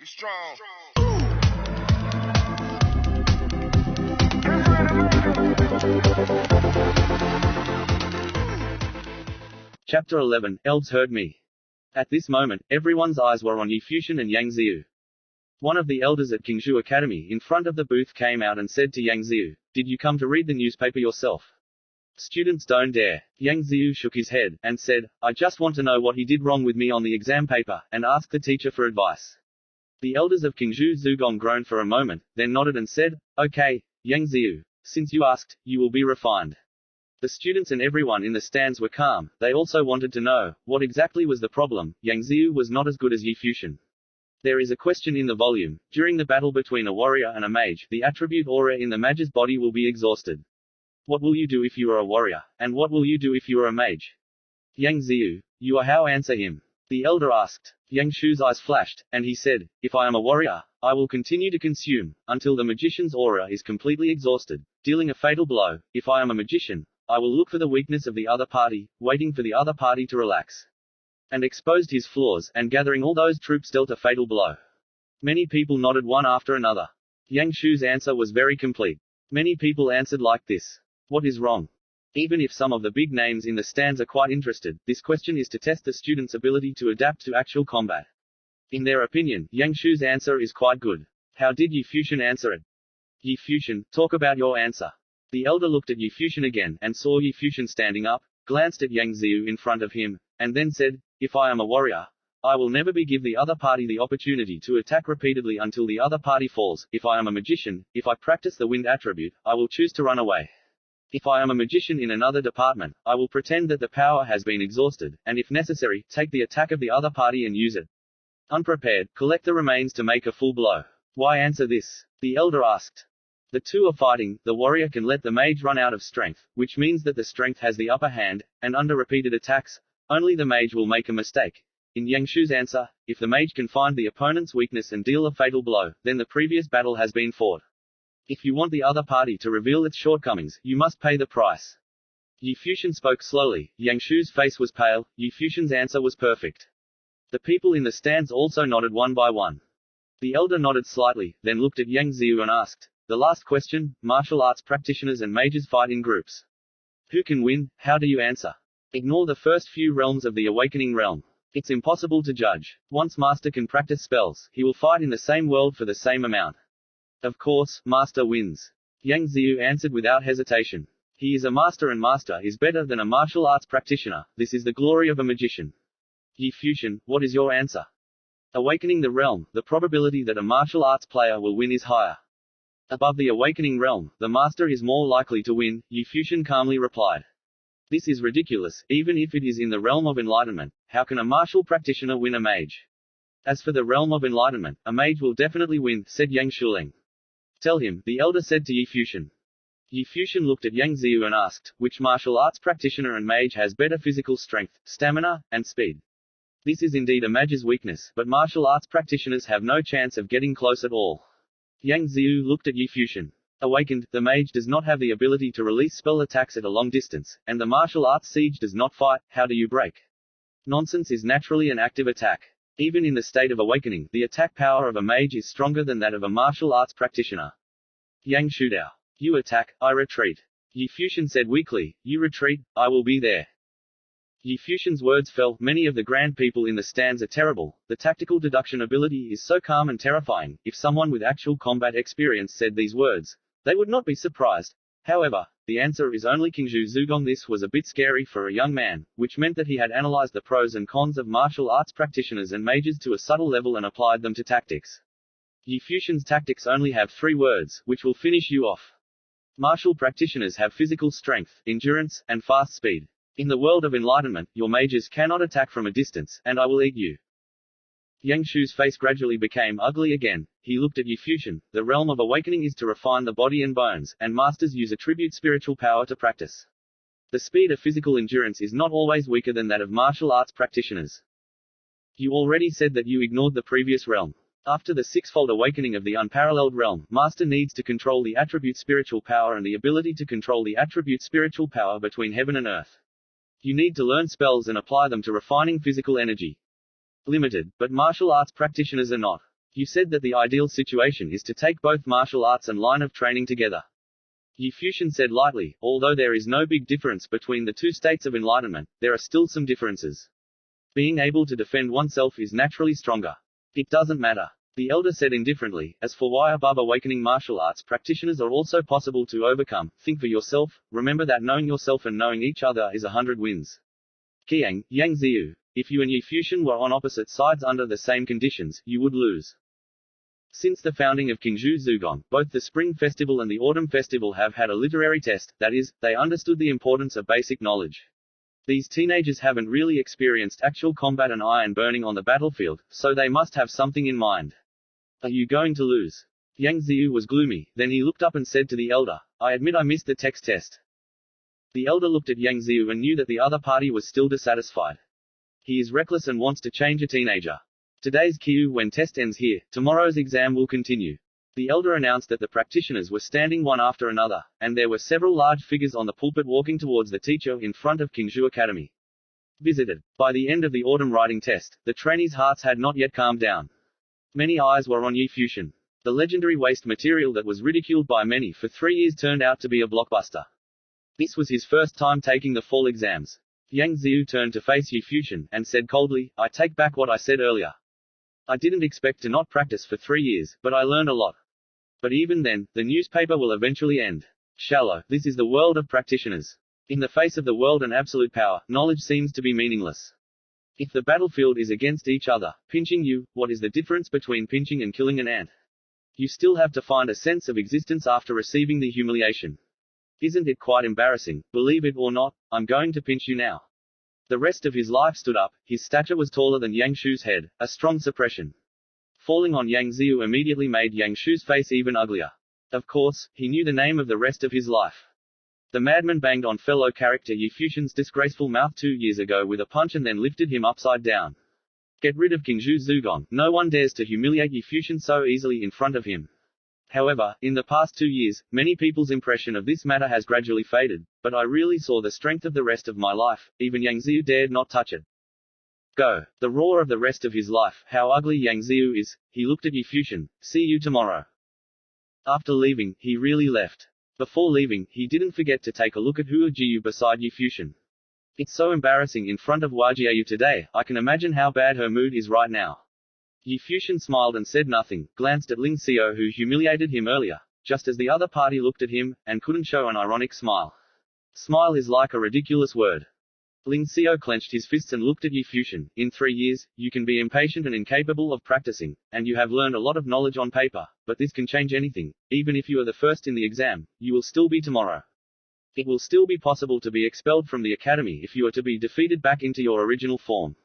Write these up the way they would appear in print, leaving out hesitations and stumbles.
strong. Chapter 11, Elves Heard Me. At this moment, everyone's eyes were on Yi Futian and Yang Ziyu. One of the elders at Qingzhou Academy in front of the booth came out and said to Yang Ziyu, "Did you come to read the newspaper yourself?" "Students don't dare." Yang Ziyu shook his head, and said, "I just want to know what he did wrong with me on the exam paper, and ask the teacher for advice." The elders of Qingzhou Zugong groaned for a moment, then nodded and said, "Okay, Yang Ziyu, since you asked, you will be refined." The students and everyone in the stands were calm. They also wanted to know, what exactly was the problem. Yang Ziyu was not as good as Yi Futian. There is a question in the volume. During the battle between a warrior and a mage, the attribute aura in the mage's body will be exhausted. What will you do if you are a warrior? And what will you do if you are a mage? Yang Ziyu, you are how answer him. The elder asked. Yang Shu's eyes flashed, and he said, "If I am a warrior, I will continue to consume, until the magician's aura is completely exhausted, dealing a fatal blow. If I am a magician, I will look for the weakness of the other party, waiting for the other party to relax, and exposed his flaws, and gathering all those troops dealt a fatal blow." Many people nodded one after another. Yang Shu's answer was very complete. Many people answered like this. What is wrong? Even if some of the big names in the stands are quite interested, this question is to test the student's ability to adapt to actual combat. In their opinion, Yang Shu's answer is quite good. How did Yi Futian answer it? Yi Futian, talk about your answer. The elder looked at Yi Futian again, and saw Yi Futian standing up, glanced at Yang Ziyu in front of him, and then said, "If I am a warrior, I will never give the other party the opportunity to attack repeatedly until the other party falls. If I am a magician, if I practice the wind attribute, I will choose to run away. If I am a magician in another department, I will pretend that the power has been exhausted, and if necessary, take the attack of the other party and use it. Unprepared, collect the remains to make a full blow." "Why answer this?" the elder asked. The two are fighting. The warrior can let the mage run out of strength, which means that the strength has the upper hand, and under repeated attacks, only the mage will make a mistake. In Yang Shu's answer, if the mage can find the opponent's weakness and deal a fatal blow, then the previous battle has been fought. If you want the other party to reveal its shortcomings, you must pay the price. Yi Futian spoke slowly. Yang Shu's face was pale. Yi Futian's answer was perfect. The people in the stands also nodded one by one. The elder nodded slightly, then looked at Yang Ziyu and asked, "The last question, martial arts practitioners and mages fight in groups. Who can win? How do you answer? Ignore the first few realms of the awakening realm. It's impossible to judge. Once Master can practice spells, he will fight in the same world for the same amount. Of course, Master wins." Yang Ziyu answered without hesitation. He is a master, and Master is better than a martial arts practitioner. This is the glory of a magician. Yi Futian, what is your answer? Awakening the realm, the probability that a martial arts player will win is higher. Above the awakening realm, the master is more likely to win, Yi Futian calmly replied. This is ridiculous. Even if it is in the realm of enlightenment, how can a martial practitioner win a mage? As for the realm of enlightenment, a mage will definitely win, said Yang Shuling. Tell him, the elder said to Yi Futian. Yi Futian looked at Yang Ziyu and asked, which martial arts practitioner and mage has better physical strength, stamina, and speed? This is indeed a mage's weakness, but martial arts practitioners have no chance of getting close at all. Yang Ziyu looked at Yi Futian. Awakened, the mage does not have the ability to release spell attacks at a long distance, and the martial arts siege does not fight. How do you break? Nonsense is naturally an active attack. Even in the state of awakening, the attack power of a mage is stronger than that of a martial arts practitioner. Yang Shudao. You attack, I retreat. Yi Futian said weakly, you retreat, I will be there. Yi Futian's words fell. Many of the grand people in the stands are terrible. The tactical deduction ability is so calm and terrifying. If someone with actual combat experience said these words, they would not be surprised. However, the answer is only Qingzhou Zugong. This was a bit scary for a young man, which meant that he had analyzed the pros and cons of martial arts practitioners and mages to a subtle level and applied them to tactics. Yi Futian's tactics only have 3 words, which will finish you off. Martial practitioners have physical strength, endurance, and fast speed. In the world of enlightenment, your mages cannot attack from a distance, and I will eat you. Yang Shu's face gradually became ugly again. He looked at Yi Futian. The realm of awakening is to refine the body and bones, and masters use attribute spiritual power to practice. The speed of physical endurance is not always weaker than that of martial arts practitioners. You already said that you ignored the previous realm. After the sixfold awakening of the unparalleled realm, Master needs to control the attribute spiritual power and the ability to control the attribute spiritual power between heaven and earth. You need to learn spells and apply them to refining physical energy. Limited, but martial arts practitioners are not. You said that the ideal situation is to take both martial arts and line of training together. Yi Fuxian said lightly, although there is no big difference between the two states of enlightenment, there are still some differences. Being able to defend oneself is naturally stronger. It doesn't matter. The elder said indifferently, as for why above awakening martial arts practitioners are also possible to overcome, think for yourself, remember that knowing yourself and knowing each other is 100 wins. Qiang, Yang Ziyu. If you and Yi Fuxian were on opposite sides under the same conditions, you would lose. Since the founding of Qingzhou Zugong, both the Spring Festival and the Autumn Festival have had a literary test, that is, they understood the importance of basic knowledge. These teenagers haven't really experienced actual combat and iron burning on the battlefield, so they must have something in mind. Are you going to lose? Yang Ziyu was gloomy, then he looked up and said to the elder, I admit I missed the text test. The elder looked at Yang Ziyu and knew that the other party was still dissatisfied. He is reckless and wants to change a teenager. Today's Qiu Wen test ends here, tomorrow's exam will continue. The elder announced that the practitioners were standing one after another, and there were several large figures on the pulpit walking towards the teacher in front of Qingzhou Academy. Visited. By the end of the autumn writing test, the trainees' hearts had not yet calmed down. Many eyes were on Yi Fuxian. The legendary waste material that was ridiculed by many for 3 years turned out to be a blockbuster. This was his first time taking the fall exams. Yang Ziyu turned to face Yi Fuxian, and said coldly, I take back what I said earlier. I didn't expect to not practice for 3 years, but I learned a lot. But even then, the newspaper will eventually end. Shallow, this is the world of practitioners. In the face of the world and absolute power, knowledge seems to be meaningless. If the battlefield is against each other, pinching you, what is the difference between pinching and killing an ant? You still have to find a sense of existence after receiving the humiliation. Isn't it quite embarrassing? Believe it or not, I'm going to pinch you now. The rest of his life stood up, his stature was taller than Yang Shu's head, a strong suppression. Falling on Yang Ziyu immediately made Yang Shu's face even uglier. Of course, he knew the name of the rest of his life. The madman banged on fellow character Yi Fuxian's disgraceful mouth 2 years ago with a punch and then lifted him upside down. Get rid of Qingzhou Zugong, no one dares to humiliate Yi Fuxian so easily in front of him. However, in the past 2 years, many people's impression of this matter has gradually faded, but I really saw the strength of the rest of my life, even Yang Ziyu dared not touch it. Go. The roar of the rest of his life, how ugly Yang Ziyu is, he looked at Yi Fuxian, see you tomorrow. After leaving, he really left. Before leaving, he didn't forget to take a look at Hua Jiu beside Yi Fuxian. It's so embarrassing in front of Hua Jiu today, I can imagine how bad her mood is right now. Yi Fuxian smiled and said nothing, glanced at Ling Xiao who humiliated him earlier, just as the other party looked at him, and couldn't show an ironic smile. Smile is like a ridiculous word. Ling Xiao clenched his fists and looked at Yi Fuxian. In 3 years, you can be impatient and incapable of practicing, and you have learned a lot of knowledge on paper, but this can change anything. Even if you are the first in the exam, you will still be tomorrow. It will still be possible to be expelled from the academy if you are to be defeated back into your original form.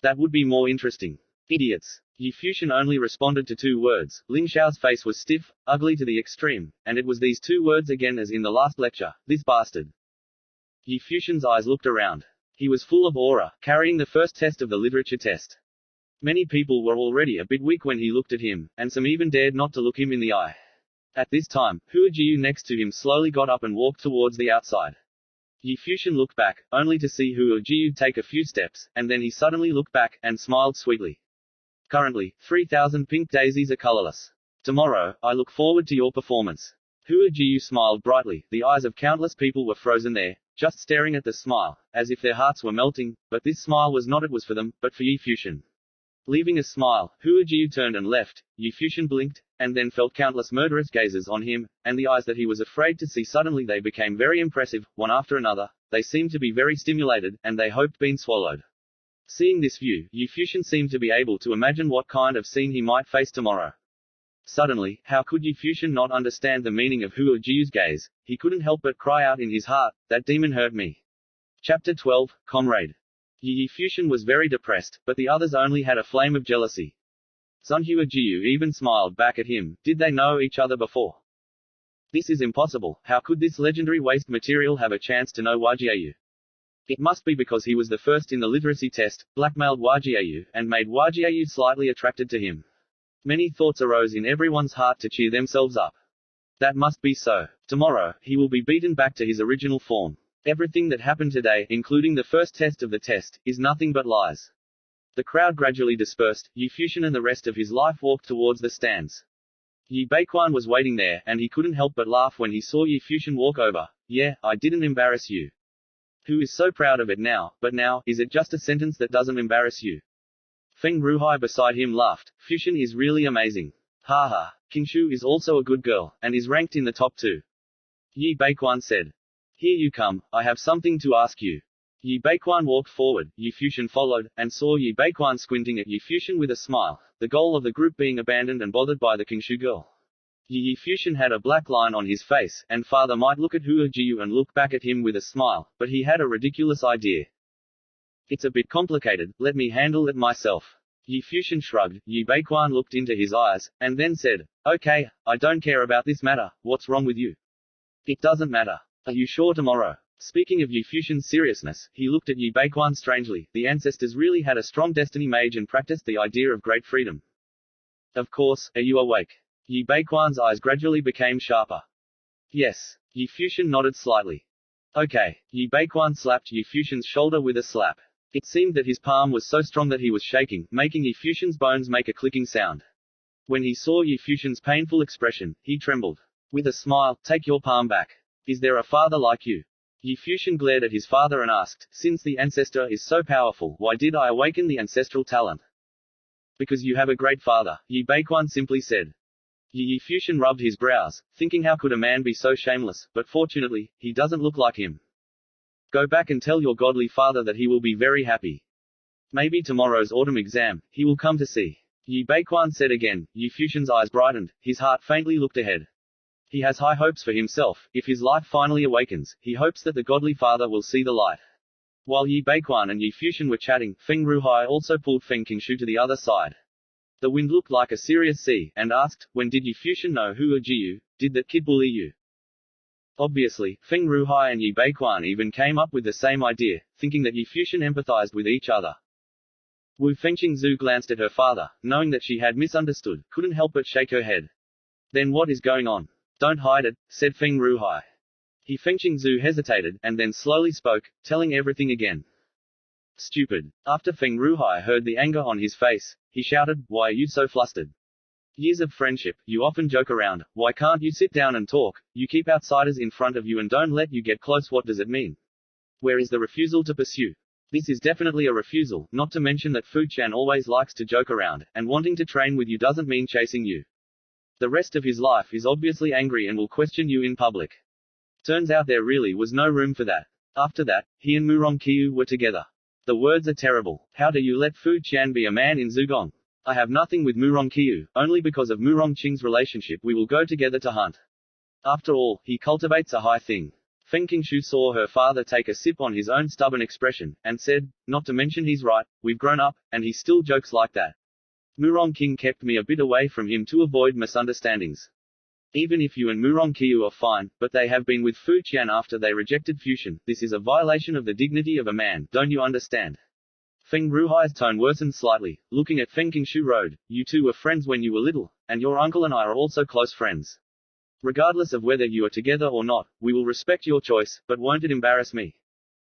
That would be more interesting. Idiots. Yi Fuxian only responded to 2 words. Ling Xiao's face was stiff, ugly to the extreme, and it was these 2 words again as in the last lecture, this bastard. Yi Fuxian's eyes looked around. He was full of aura, carrying the first test of the literature test. Many people were already a bit weak when he looked at him, and some even dared not to look him in the eye. At this time, Hua Jiu next to him slowly got up and walked towards the outside. Yi Fuxian looked back, only to see Hua Jiu take a few steps, and then he suddenly looked back, and smiled sweetly. Currently, 3,000 pink daisies are colorless. Tomorrow, I look forward to your performance. Hua Jiu smiled brightly, the eyes of countless people were frozen there, just staring at the smile, as if their hearts were melting, but this smile was not it was for them, but for Yi Fuxian. Leaving a smile, Hua Jiu turned and left. Yi Fuxian blinked, and then felt countless murderous gazes on him, and the eyes that he was afraid to see suddenly they became very impressive, one after another, they seemed to be very stimulated, and they hoped being swallowed. Seeing this view, Yi Fuxian seemed to be able to imagine what kind of scene he might face tomorrow. Suddenly, how could Yi Fuxian not understand the meaning of Hua Jiu's gaze? He couldn't help but cry out in his heart, that demon hurt me. Chapter 12, Comrade. Yi Fuxian was very depressed, but the others only had a flame of jealousy. Sun Hua Jiu even smiled back at him. Did they know each other before? This is impossible. How could this legendary waste material have a chance to know Hua Jiu? It must be because he was the first in the literacy test, blackmailed Hua Jiu, and made Hua Jiu slightly attracted to him. Many thoughts arose in everyone's heart to cheer themselves up. That must be so. Tomorrow, he will be beaten back to his original form. Everything that happened today, including the first test of the test, is nothing but lies. The crowd gradually dispersed. Yi Futian and the rest of his life walked towards the stands. Yi Beiquan was waiting there, and he couldn't help but laugh when he saw Yi Futian walk over. Yeah, I didn't embarrass you. Who is so proud of it now, but now, is it just a sentence that doesn't embarrass you? Feng Ruhai beside him laughed. Futian is really amazing. Haha. Qingshu is also a good girl, and is ranked in the top 2. Yi Beiquan said. Here you come, I have something to ask you. Yi Beiquan walked forward, Yi Futian followed, and saw Yi Beiquan squinting at Yi Futian with a smile, the goal of the group being abandoned and bothered by the Qingshu girl. Yi Futian had a black line on his face, and father might look at Hua Jiu and look back at him with a smile, but he had a ridiculous idea. It's a bit complicated, let me handle it myself. Yi Futian shrugged, Yi Beiquan looked into his eyes, and then said, Okay, I don't care about this matter, what's wrong with you? It doesn't matter. Are you sure tomorrow? Speaking of Yi Futian's seriousness, he looked at Yi Beiquan strangely. The ancestors really had a strong destiny mage and practiced the idea of great freedom. Of course, are you awake? Yi Beiquan's eyes gradually became sharper. Yes. Yi Futian nodded slightly. Okay. Yi Beiquan slapped Yi Futian's shoulder with a slap. It seemed that his palm was so strong that he was shaking, making Yi Futian's bones make a clicking sound. When he saw Yi Futian's painful expression, he trembled. With a smile, take your palm back. Is there a father like you? Yi Futian glared at his father and asked, since the ancestor is so powerful, why did I awaken the ancestral talent? Because you have a great father, Yi Beiquan simply said. Yi Futian rubbed his brows, thinking how could a man be so shameless, but fortunately, he doesn't look like him. Go back and tell your godly father that he will be very happy. Maybe tomorrow's autumn exam, he will come to see. Yi Beiquan said again. Yi Futian's eyes brightened, his heart faintly looked ahead. He has high hopes for himself. If his life finally awakens, he hopes that the godly father will see the light. While Yi Beiquan and Yi Futian were chatting, Feng Ruhai also pulled Feng Qingshu to the other side. The wind looked like a serious sea, and asked, when did Yi Futian know Hua Jiu? Did that kid bully you? Obviously, Feng Ruhai and Yi Beiquan even came up with the same idea, thinking that Yi Futian empathized with each other. Wu Fengqingzhu glanced at her father, knowing that she had misunderstood, couldn't help but shake her head. Then what is going on? Don't hide it, said Feng Ruhai. He Fengqingzhu hesitated, and then slowly spoke, telling everything again. Stupid. After Feng Ruhai heard the anger on his face, he shouted, why are you so flustered? Years of friendship, you often joke around, why can't you sit down and talk? You keep outsiders in front of you and don't let you get close. What does it mean? Where is the refusal to pursue? This is definitely a refusal, not to mention that Futian always likes to joke around, and wanting to train with you doesn't mean chasing you. The rest of his life is obviously angry and will question you in public. Turns out there really was no room for that. After that, he and Murong Qiu were together. The words are terrible. How do you let Futian be a man in Zugong? I have nothing with Murong Qiu, only because of Murong Qing's relationship we will go together to hunt. After all, he cultivates a high thing. Feng Qingshu saw her father take a sip on his own stubborn expression, and said, not to mention he's right, we've grown up, and he still jokes like that. Murong Qing kept me a bit away from him to avoid misunderstandings. Even if you and Murong Qiu are fine, but they have been with Futian after they rejected Futian, this is a violation of the dignity of a man, don't you understand? Feng Ruhai's tone worsened slightly, looking at Feng Qingshu Road, you two were friends when you were little, and your uncle and I are also close friends. Regardless of whether you are together or not, we will respect your choice, but won't it embarrass me?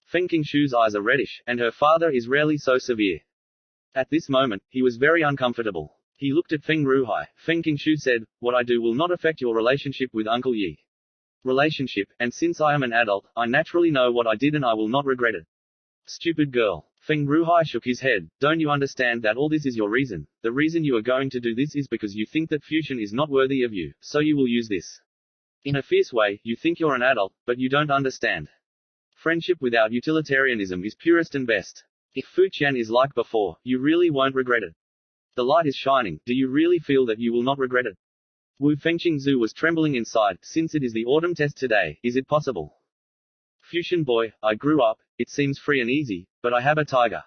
Feng Qingshu's eyes are reddish, and her father is rarely so severe. At this moment, he was very uncomfortable. He looked at Feng Ruhai. Feng Qingshu said, what I do will not affect your relationship with Uncle Yi. Relationship, and since I am an adult, I naturally know what I did and I will not regret it. Stupid girl. Feng Ruhai shook his head. Don't you understand that all this is your reason? The reason you are going to do this is because you think that Futian is not worthy of you, so you will use this. In a fierce way, you think you're an adult, but you don't understand. Friendship without utilitarianism is purest and best. If Futian is like before, you really won't regret it. The light is shining, do you really feel that you will not regret it? Wu Fengqingzhu was trembling inside. Since it is the autumn test today, is it possible? Futian boy, I grew up, it seems free and easy, but I have a tiger.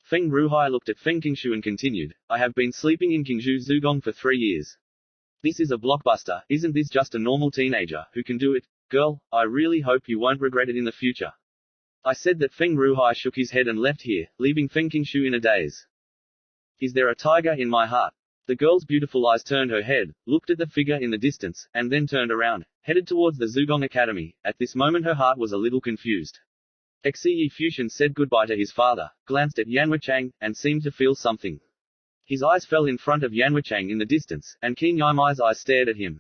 Feng Ruhai looked at Feng Qingshu and continued, I have been sleeping in Qingshu Zugong for 3 years. This is a blockbuster, isn't this just a normal teenager who can do it? Girl, I really hope you won't regret it in the future. I said that. Feng Ruhai shook his head and left here, leaving Feng Qingshu in a daze. Is there a tiger in my heart? The girl's beautiful eyes turned her head, looked at the figure in the distance, and then turned around, headed towards the Zugong Academy. At this moment her heart was a little confused. Xie Futian said goodbye to his father, glanced at Yanwuchang, and seemed to feel something. His eyes fell in front of Yanwuchang in the distance, and Qin Yimai's eyes stared at him.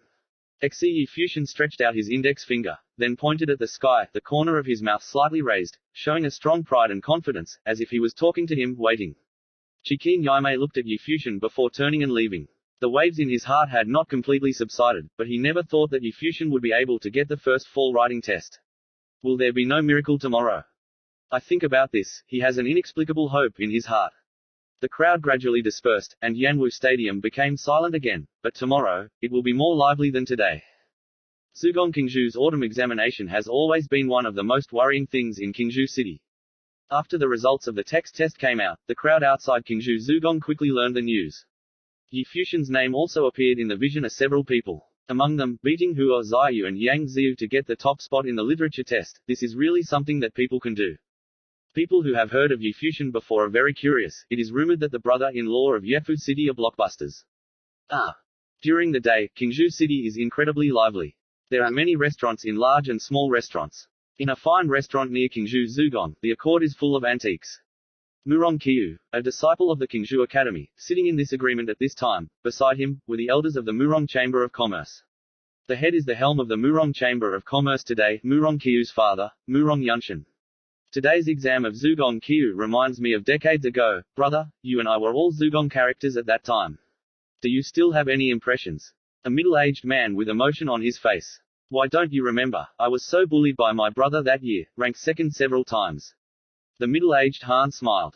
Xie Futian stretched out his index finger, then pointed at the sky, the corner of his mouth slightly raised, showing a strong pride and confidence, as if he was talking to him, waiting. Qin Yimai looked at Yi Futian before turning and leaving. The waves in his heart had not completely subsided, but he never thought that Yi Futian would be able to get the first fall writing test. Will there be no miracle tomorrow? I think about this, he has an inexplicable hope in his heart. The crowd gradually dispersed, and Yanwu Stadium became silent again, but tomorrow, it will be more lively than today. Zugong Qingzhu's autumn examination has always been one of the most worrying things in Qingzhou City. After the results of the text test came out, the crowd outside Qingzhou Zugong quickly learned the news. Yi Futian's name also appeared in the vision of several people. Among them, beating Huo Ziyu and Yang Ziyu to get the top spot in the literature test. This is really something that people can do. People who have heard of Yi Futian before are very curious. It is rumored that the brother-in-law of Yefu City are blockbusters. During the day, Qingzhou City is incredibly lively. There are many restaurants in large and small restaurants. In a fine restaurant near Qingzhou Zugong, the accord is full of antiques. Murong Qiu, a disciple of the Qingzhou Academy, sitting in this agreement at this time. Beside him, were the elders of the Murong Chamber of Commerce. The head is the helm of the Murong Chamber of Commerce today, Murong Qiu's father, Murong Yunshan. Today's exam of Zugong Qiu reminds me of decades ago. Brother, you and I were all Zugong characters at that time. Do you still have any impressions? A middle-aged man with emotion on his face. Why don't you remember, I was so bullied by my brother that year, ranked second several times. The middle-aged Han smiled.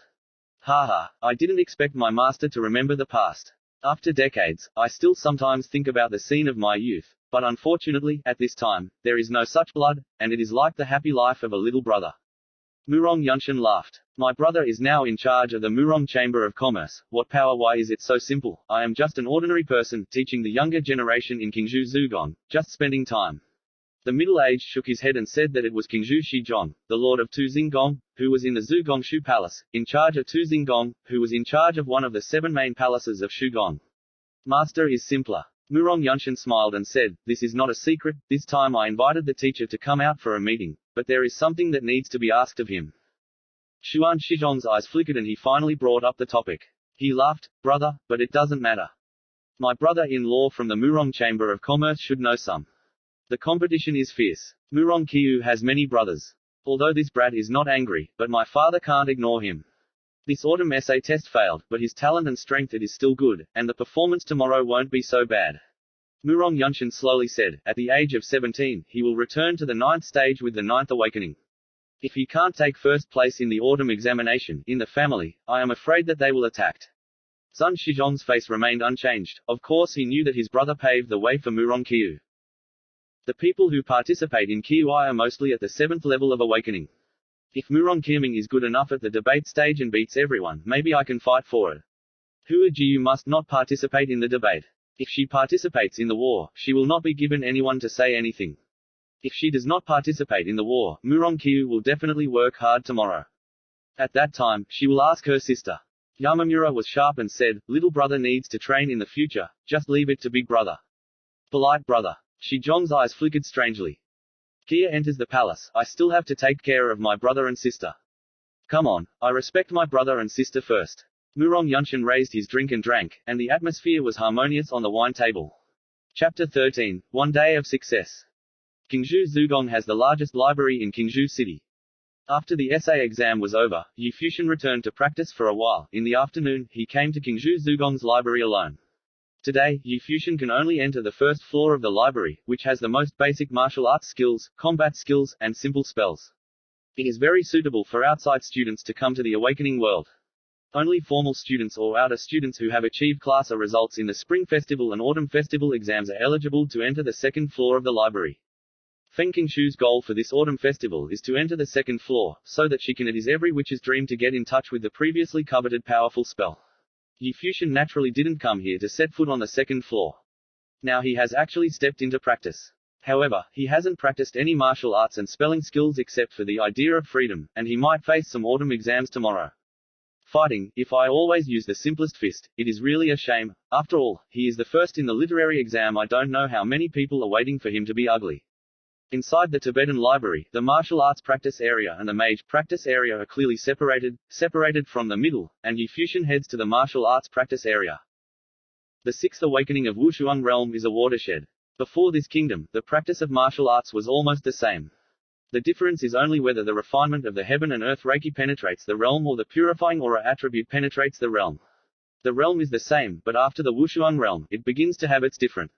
Haha, I didn't expect my master to remember the past. After decades, I still sometimes think about the scene of my youth, but unfortunately, at this time, there is no such blood, and it is like the happy life of a little brother. Murong Yunshan laughed. My brother is now in charge of the Murong Chamber of Commerce. What power? Why is it so simple? I am just an ordinary person, teaching the younger generation in Qingzhou Zugong, just spending time. The middle-aged shook his head and said that it was Qingzhou Shizhong, the lord of Tuzingong, who was in the Zugong Shu Palace, in charge of Tuzingong, who was in charge of one of the 7 main palaces of Shugong. Master is simpler. Murong Yunshan smiled and said, this is not a secret. This time I invited the teacher to come out for a meeting, but there is something that needs to be asked of him. Xuan Shizhong's eyes flickered and he finally brought up the topic. He laughed, brother, but it doesn't matter. My brother-in-law from the Murong Chamber of Commerce should know some. The competition is fierce. Murong Qiu has many brothers. Although this brat is not angry, but my father can't ignore him. This autumn essay test failed, but his talent and strength it is still good, and the performance tomorrow won't be so bad. Murong Yunshan slowly said, at the age of 17, he will return to the 9th stage with the 9th awakening. If he can't take first place in the autumn examination, in the family, I am afraid that they will attack. Sun Shizhong's face remained unchanged. Of course he knew that his brother paved the way for Murong Qiu. The people who participate in Qiui are mostly at the 7th level of awakening. If Murong Qiming is good enough at the debate stage and beats everyone, maybe I can fight for it. Hua Jiu must not participate in the debate. If she participates in the war, she will not be given anyone to say anything. If she does not participate in the war, Murong Qiu will definitely work hard tomorrow. At that time, she will ask her sister. Yamamura was sharp and said, little brother needs to train in the future, just leave it to big brother. Polite brother. Shizhong's eyes flickered strangely. Kia enters the palace. I still have to take care of my brother and sister. Come on, I respect my brother and sister first. Murong Yunshan raised his drink and drank, and the atmosphere was harmonious on the wine table. Chapter 13, One Day of Success. Qingzhou Zugong has the largest library in Qingzhou City. After the essay exam was over, Yi Futian returned to practice for a while. In the afternoon, he came to Qingzhou Zugong's library alone. Today, Yi Futian can only enter the first floor of the library, which has the most basic martial arts skills, combat skills, and simple spells. It is very suitable for outside students to come to the awakening world. Only formal students or outer students who have achieved class A results in the Spring Festival and Autumn Festival exams are eligible to enter the second floor of the library. Feng Qingshu's goal for this autumn festival is to enter the second floor, so that she can it is every witch's dream to get in touch with the previously coveted powerful spell. Yi Futian naturally didn't come here to set foot on the second floor. Now he has actually stepped into practice. However, he hasn't practiced any martial arts and spelling skills except for the idea of freedom, and he might face some autumn exams tomorrow. Fighting, if I always use the simplest fist, it is really a shame. After all, he is the first in the literary exam. I don't know how many people are waiting for him to be ugly. Inside the Tibetan library, the martial arts practice area and the mage practice area are clearly separated from the middle, and Yi Fuxian heads to the martial arts practice area. The sixth awakening of Wushuang realm is a watershed. Before this kingdom, the practice of martial arts was almost the same. The difference is only whether the refinement of the heaven and earth Reiki penetrates the realm or the purifying aura attribute penetrates the realm. The realm is the same, but after the Wushuang realm, it begins to have its different.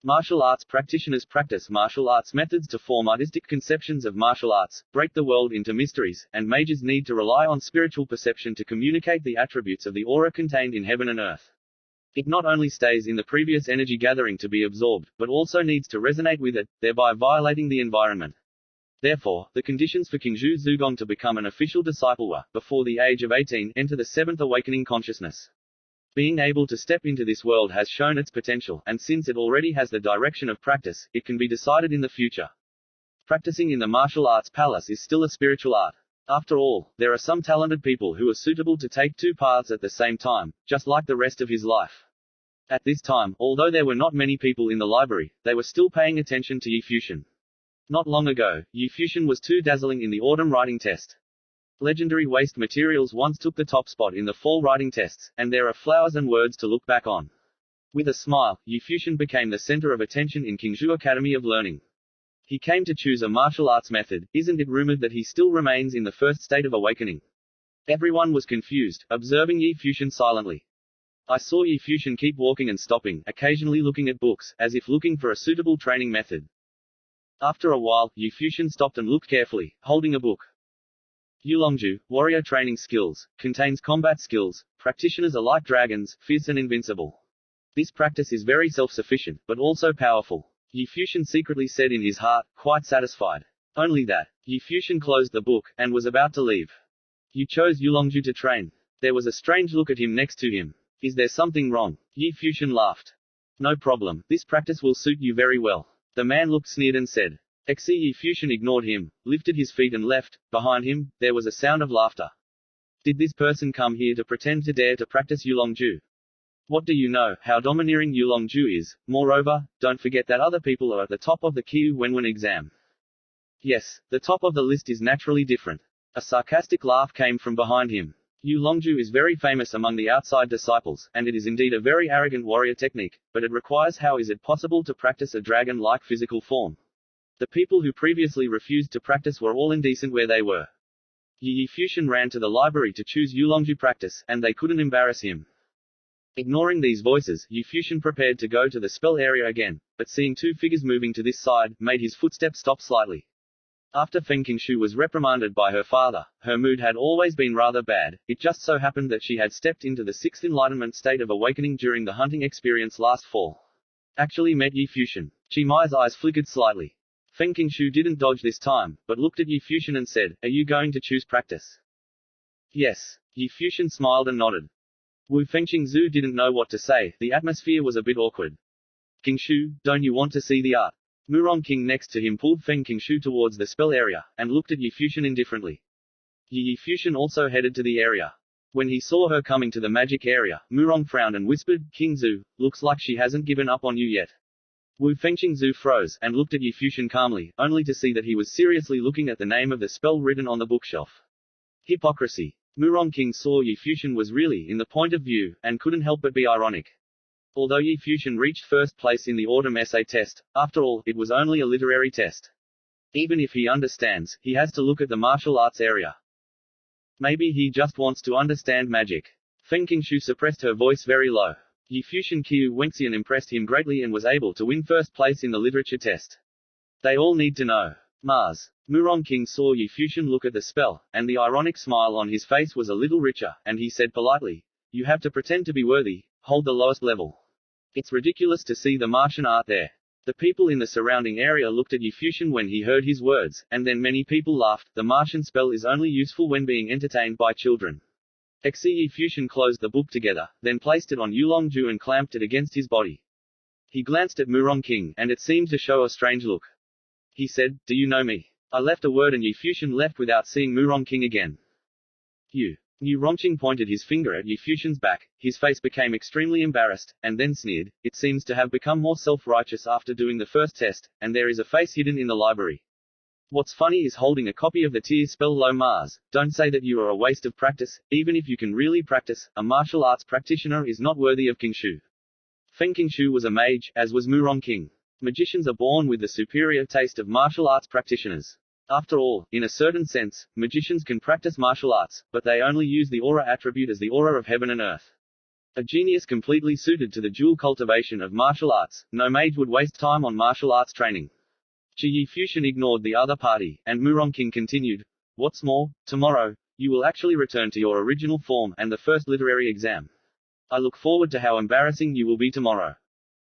Martial arts practitioners practice martial arts methods to form artistic conceptions of martial arts, break the world into mysteries, and mages need to rely on spiritual perception to communicate the attributes of the aura contained in heaven and earth. It not only stays in the previous energy gathering to be absorbed, but also needs to resonate with it, thereby violating the environment. Therefore, the conditions for Qingzhou Zugong to become an official disciple were, before the age of 18, enter the seventh awakening consciousness. Being able to step into this world has shown its potential, and since it already has the direction of practice, it can be decided in the future. Practicing in the martial arts palace is still a spiritual art. After all, there are some talented people who are suitable to take two paths at the same time, just like the rest of his life. At this time, although there were not many people in the library, they were still paying attention to Yi Fuxian. Not long ago, Yi Fuxian was too dazzling in the autumn writing test. Legendary waste materials once took the top spot in the fall writing tests, and there are flowers and words to look back on. With a smile, Yi Fuxian became the center of attention in Qingzhou Academy of Learning. He came to choose a martial arts method. Isn't it rumored that he still remains in the first state of awakening? Everyone was confused, observing Yi Fuxian silently. I saw Yi Fuxian keep walking and stopping, occasionally looking at books, as if looking for a suitable training method. After a while, Yi Fuxian stopped and looked carefully, holding a book. Yulongju, Warrior Training Skills, contains combat skills. Practitioners are like dragons, fierce and invincible. This practice is very self-sufficient, but also powerful. Yi Fuxian secretly said in his heart, quite satisfied. Only that. Yi Fuxian closed the book, and was about to leave. You chose Yulongju to train. There was a strange look at him next to him. Is there something wrong? Yi Fuxian laughed. No problem, this practice will suit you very well. The man looked sneered and said. Yi Fuxian ignored him, lifted his feet and left. Behind him, there was a sound of laughter. Did this person come here to pretend to dare to practice Yulongju? What do you know, how domineering Yulongju is? Moreover, don't forget that other people are at the top of the Qiu Wenwen exam. Yes, the top of the list is naturally different. A sarcastic laugh came from behind him. Yulongju is very famous among the outside disciples, and it is indeed a very arrogant warrior technique, but it requires how is it possible to practice a dragon-like physical form? The people who previously refused to practice were all indecent where they were. Yi Fuxian ran to the library to choose Yulongju practice, and they couldn't embarrass him. Ignoring these voices, Yi Fuxian prepared to go to the spell area again, but seeing two figures moving to this side, made his footsteps stop slightly. After Feng Qingxu was reprimanded by her father, her mood had always been rather bad. It just so happened that she had stepped into the sixth enlightenment state of awakening during the hunting experience last fall. Actually met Yi Fuxian. Chi Mai's eyes flickered slightly. Feng Qingxu didn't dodge this time, but looked at Yi Fuxian and said, are you going to choose practice? Yes. Yi Fuxian smiled and nodded. Wu Fengqingzhu didn't know what to say, the atmosphere was a bit awkward. Qingxu, don't you want to see the art? Murong King next to him pulled Feng Qingxu towards the spell area, and looked at Yi Fuxian indifferently. Yi Fuxian also headed to the area. When he saw her coming to the magic area, Murong frowned and whispered, Qingzhu, looks like she hasn't given up on you yet. Wu Fengqingzhu froze, and looked at Yi Fuxian calmly, only to see that he was seriously looking at the name of the spell written on the bookshelf. Hypocrisy. Murong King saw Yi Fuxian was really in the point of view, and couldn't help but be ironic. Although Yi Fuxian reached first place in the autumn essay test, after all, it was only a literary test. Even if he understands, he has to look at the martial arts area. Maybe he just wants to understand magic. Feng Qingxu suppressed her voice very low. Yi Fuxian Qiu Wenxian impressed him greatly and was able to win first place in the literature test. They all need to know. Mars. Murong King saw Yi Fuxian look at the spell, and the ironic smile on his face was a little richer, and he said politely, you have to pretend to be worthy, hold the lowest level. It's ridiculous to see the Martian art there. The people in the surrounding area looked at Yi Fuxian when he heard his words, and then many people laughed. The Martian spell is only useful when being entertained by children. Yi Fuxian closed the book together, then placed it on Yulongju and clamped it against his body. He glanced at Murong King, and it seemed to show a strange look. He said, do you know me? I left a word and Yi Fuxian left without seeing Murong King again. You. Yu Rongqing pointed his finger at Yu Fuxian's back, his face became extremely embarrassed, and then sneered. It seems to have become more self-righteous after doing the first test, and there is a face hidden in the library. What's funny is holding a copy of the tear spell Lo Mars. Don't say that you are a waste of practice, even if you can really practice, a martial arts practitioner is not worthy of Qingshu. Feng Qingshu was a mage, as was Mu Rongqing. Magicians are born with the superior taste of martial arts practitioners. After all, in a certain sense, magicians can practice martial arts, but they only use the aura attribute as the aura of heaven and earth. A genius completely suited to the dual cultivation of martial arts, no mage would waste time on martial arts training. Yu Fuxian ignored the other party, and Mu Rongqing continued, "What's more, tomorrow, you will actually return to your original form and the first literary exam. I look forward to how embarrassing you will be tomorrow."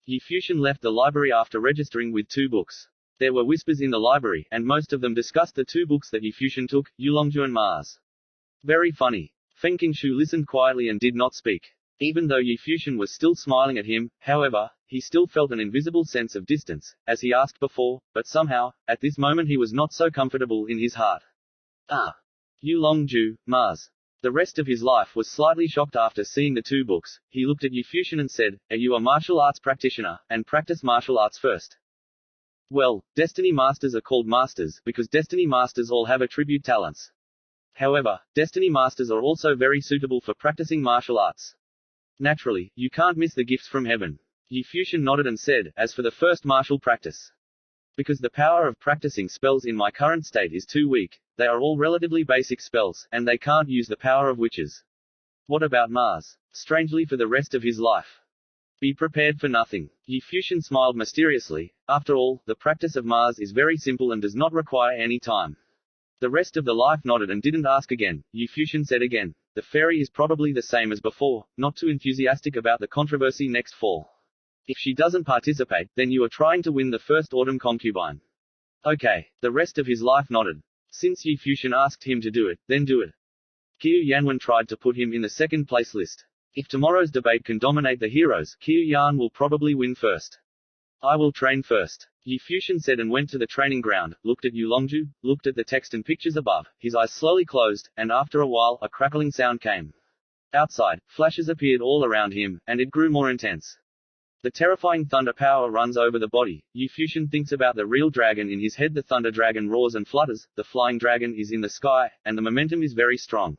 Yu Fuxian left the library after registering with 2 books. There were whispers in the library, and most of them discussed the 2 books that Yu Fuxian took, Yulongju and Mars. Very funny. Feng Qingshu listened quietly and did not speak. Even though Yu Fuxian was still smiling at him, however, he still felt an invisible sense of distance, as he asked before, but somehow, at this moment he was not so comfortable in his heart. Ah. Yulongju, Mars. The rest of his life was slightly shocked after seeing the 2 books. He looked at Yu Fuxian and said, "Are you a martial arts practitioner, and practice martial arts first?" Well, Destiny Masters are called Masters, because Destiny Masters all have attribute talents. However, Destiny Masters are also very suitable for practicing martial arts. Naturally, you can't miss the gifts from heaven. Yu Fuxian nodded and said, "As for the first martial practice, because the power of practicing spells in my current state is too weak, they are all relatively basic spells, and they can't use the power of witches." What about Mars? Strangely for the rest of his life. Be prepared for nothing. Yu Fuxian smiled mysteriously. After all, the practice of Mars is very simple and does not require any time. The rest of the life nodded and didn't ask again. Yu Fuxian said again, "The fairy is probably the same as before, not too enthusiastic about the controversy next fall. If she doesn't participate, then you are trying to win the first autumn concubine." Okay. The rest of his life nodded. Since Yu Fuxian asked him to do it, then do it. Qiu Yanwen tried to put him in the second place list. If tomorrow's debate can dominate the heroes, Qiu Yan will probably win first. I will train first. Yu Fuxian said and went to the training ground, looked at Yulongju, looked at the text and pictures above, his eyes slowly closed, and after a while, a crackling sound came. Outside, flashes appeared all around him, and it grew more intense. The terrifying thunder power runs over the body. Yu Fuxian thinks about the real dragon in his head. The thunder dragon roars and flutters, the flying dragon is in the sky, and the momentum is very strong.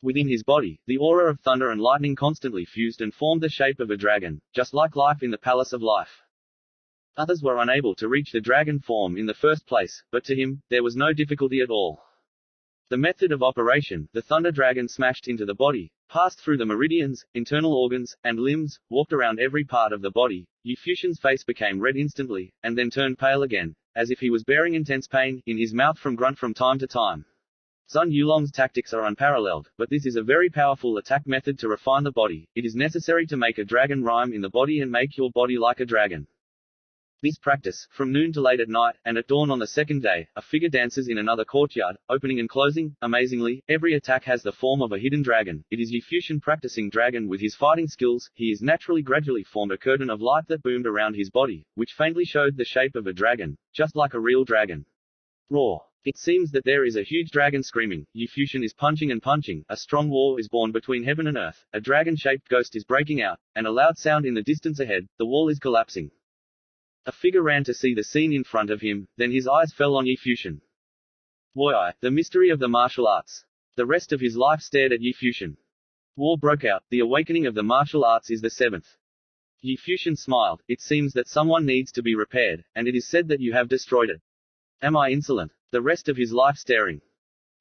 Within his body, the aura of thunder and lightning constantly fused and formed the shape of a dragon, just like life in the Palace of Life. Others were unable to reach the dragon form in the first place, but to him, there was no difficulty at all. The method of operation, the thunder dragon smashed into the body, passed through the meridians, internal organs, and limbs, walked around every part of the body. Yu Fuxian's face became red instantly, and then turned pale again, as if he was bearing intense pain in his mouth from grunt from time to time. Sun Yulong's tactics are unparalleled, but this is a very powerful attack method to refine the body. It is necessary to make a dragon rhyme in the body and make your body like a dragon. This practice, from noon to late at night, and at dawn on the second day, a figure dances in another courtyard, opening and closing. Amazingly, every attack has the form of a hidden dragon. It is Yu Fuxian practicing dragon with his fighting skills. He is naturally gradually formed a curtain of light that boomed around his body, which faintly showed the shape of a dragon, just like a real dragon. Roar. It seems that there is a huge dragon screaming. Yu Fuxian is punching and punching. A strong war is born between heaven and earth. A dragon-shaped ghost is breaking out, and a loud sound in the distance ahead. The wall is collapsing. A figure ran to see the scene in front of him, then his eyes fell on Yu Fuxian. Woi, the mystery of the martial arts. The rest of his life stared at Yu Fuxian. War broke out. The awakening of the martial arts is the 7th. Yu Fuxian smiled. It seems that someone needs to be repaired, and it is said that you have destroyed it. Am I insolent? The rest of his life staring.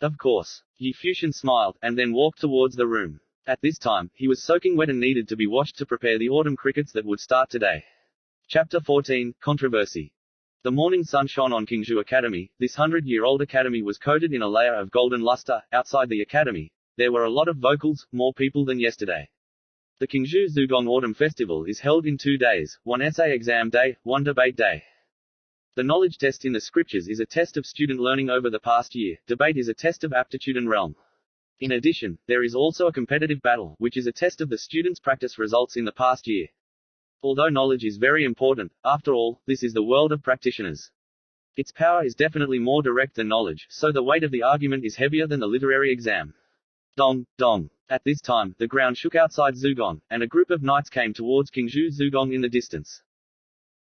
Of course. Yu Fuxian smiled, and then walked towards the room. At this time, he was soaking wet and needed to be washed to prepare the autumn crickets that would start today. Chapter 14, Controversy. The morning sun shone on Qingshu Academy. This 100-year-old academy was coated in a layer of golden luster. Outside the academy, there were a lot of vocals, more people than yesterday. The Qingshu Zugong Autumn Festival is held in 2 days, one essay exam day, one debate day. The knowledge test in the scriptures is a test of student learning over the past year. Debate is a test of aptitude and realm. In addition, there is also a competitive battle, which is a test of the student's practice results in the past year. Although knowledge is very important, after all, this is the world of practitioners. Its power is definitely more direct than knowledge, so the weight of the argument is heavier than the literary exam. Dong, dong. At this time, the ground shook outside Zugong, and a group of knights came towards King Zugong in the distance.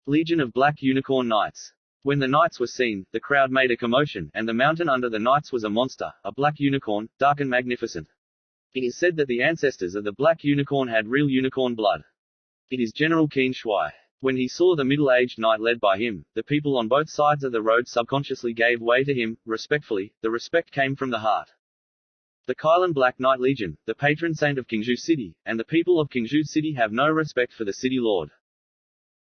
Legion of Black Unicorn Knights. When the knights were seen, the crowd made a commotion, and the mountain under the knights was a monster, a black unicorn, dark and magnificent. It is said that the ancestors of the black unicorn had real unicorn blood. It is General Qin Shui. When he saw the middle-aged knight led by him, the people on both sides of the road subconsciously gave way to him, respectfully. The respect came from the heart. The Kailan Black Knight Legion, the patron saint of Qingzhou City, and the people of Qingzhou City have no respect for the city lord.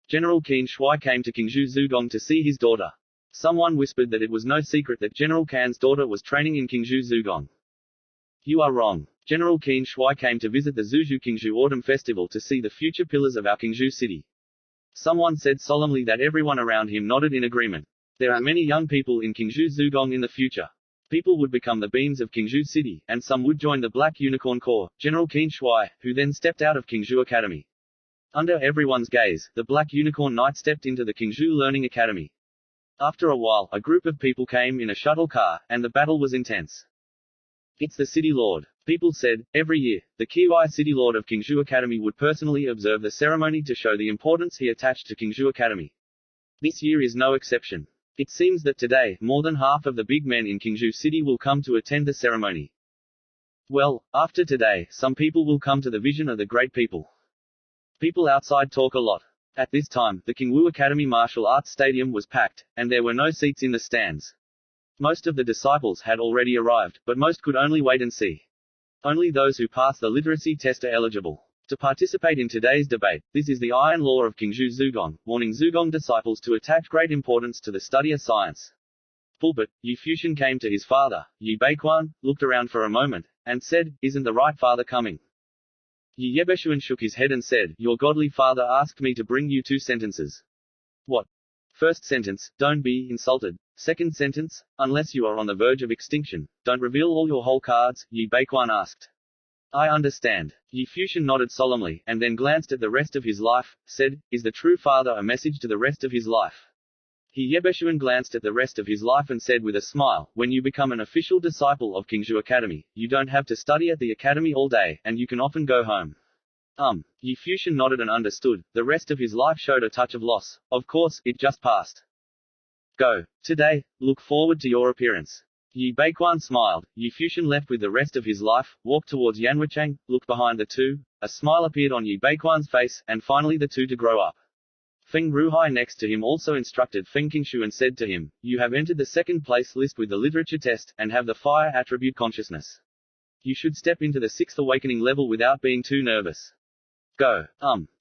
General Qin Shui came to Qingzhou Zugong to see his daughter. Someone whispered that it was no secret that General Kan's daughter was training in Qingzhou Zugong. You are wrong. General Qin Shui came to visit the Zuzhu Qingzhou Autumn Festival to see the future pillars of our Qingzhou City. Someone said solemnly that everyone around him nodded in agreement. There are many young people in Qingzhou Zugong in the future. People would become the beams of Qingzhou City, and some would join the Black Unicorn Corps, General Qin Shui, who then stepped out of Qingzhou Academy. Under everyone's gaze, the Black Unicorn Knight stepped into the Qingzhou Learning Academy. After a while, a group of people came in a shuttle car, and the battle was intense. It's the City Lord. People said, every year, the Kiwai City Lord of Qingzhou Academy would personally observe the ceremony to show the importance he attached to Qingzhou Academy. This year is no exception. It seems that today, more than half of the big men in Qingzhou City will come to attend the ceremony. Well, after today, some people will come to the vision of the great people. People outside talk a lot. At this time, the Qingwu Academy Martial Arts Stadium was packed, and there were no seats in the stands. Most of the disciples had already arrived, but most could only wait and see. Only those who pass the literacy test are eligible to participate in today's debate. This is the iron law of Qingzhou Zugong, warning Zugong disciples to attach great importance to the study of science. Pulpit, Yu Futian came to his father, Yu Beiquan, looked around for a moment, and said, "Isn't the right father coming?" Yu Yebeshuan shook his head and said, "Your godly father asked me to bring you 2 sentences. What? First sentence, don't be insulted. Second sentence, unless you are on the verge of extinction, don't reveal all your whole cards," Yu Beiquan asked. I understand. Yu Futian nodded solemnly, and then glanced at the rest of his life, said, "Is the true father a message to the rest of his life?" He Yebeshuan glanced at the rest of his life and said with a smile, "When you become an official disciple of Qingzhou Academy, you don't have to study at the academy all day, and you can often go home." Yu Futian nodded and understood. The rest of his life showed a touch of loss. Of course, it just passed. Go. Today, look forward to your appearance. Yu Beiquan smiled. Yu Futian left with the rest of his life, walked towards Yanwuchang, looked behind the two, a smile appeared on Yu Beiquan's face, and finally the two to grow up. Feng Ruhai next to him also instructed Feng Qingshu and said to him, "You have entered the second place list with the literature test, and have the fire attribute consciousness. You should step into the 6th awakening level without being too nervous. Go."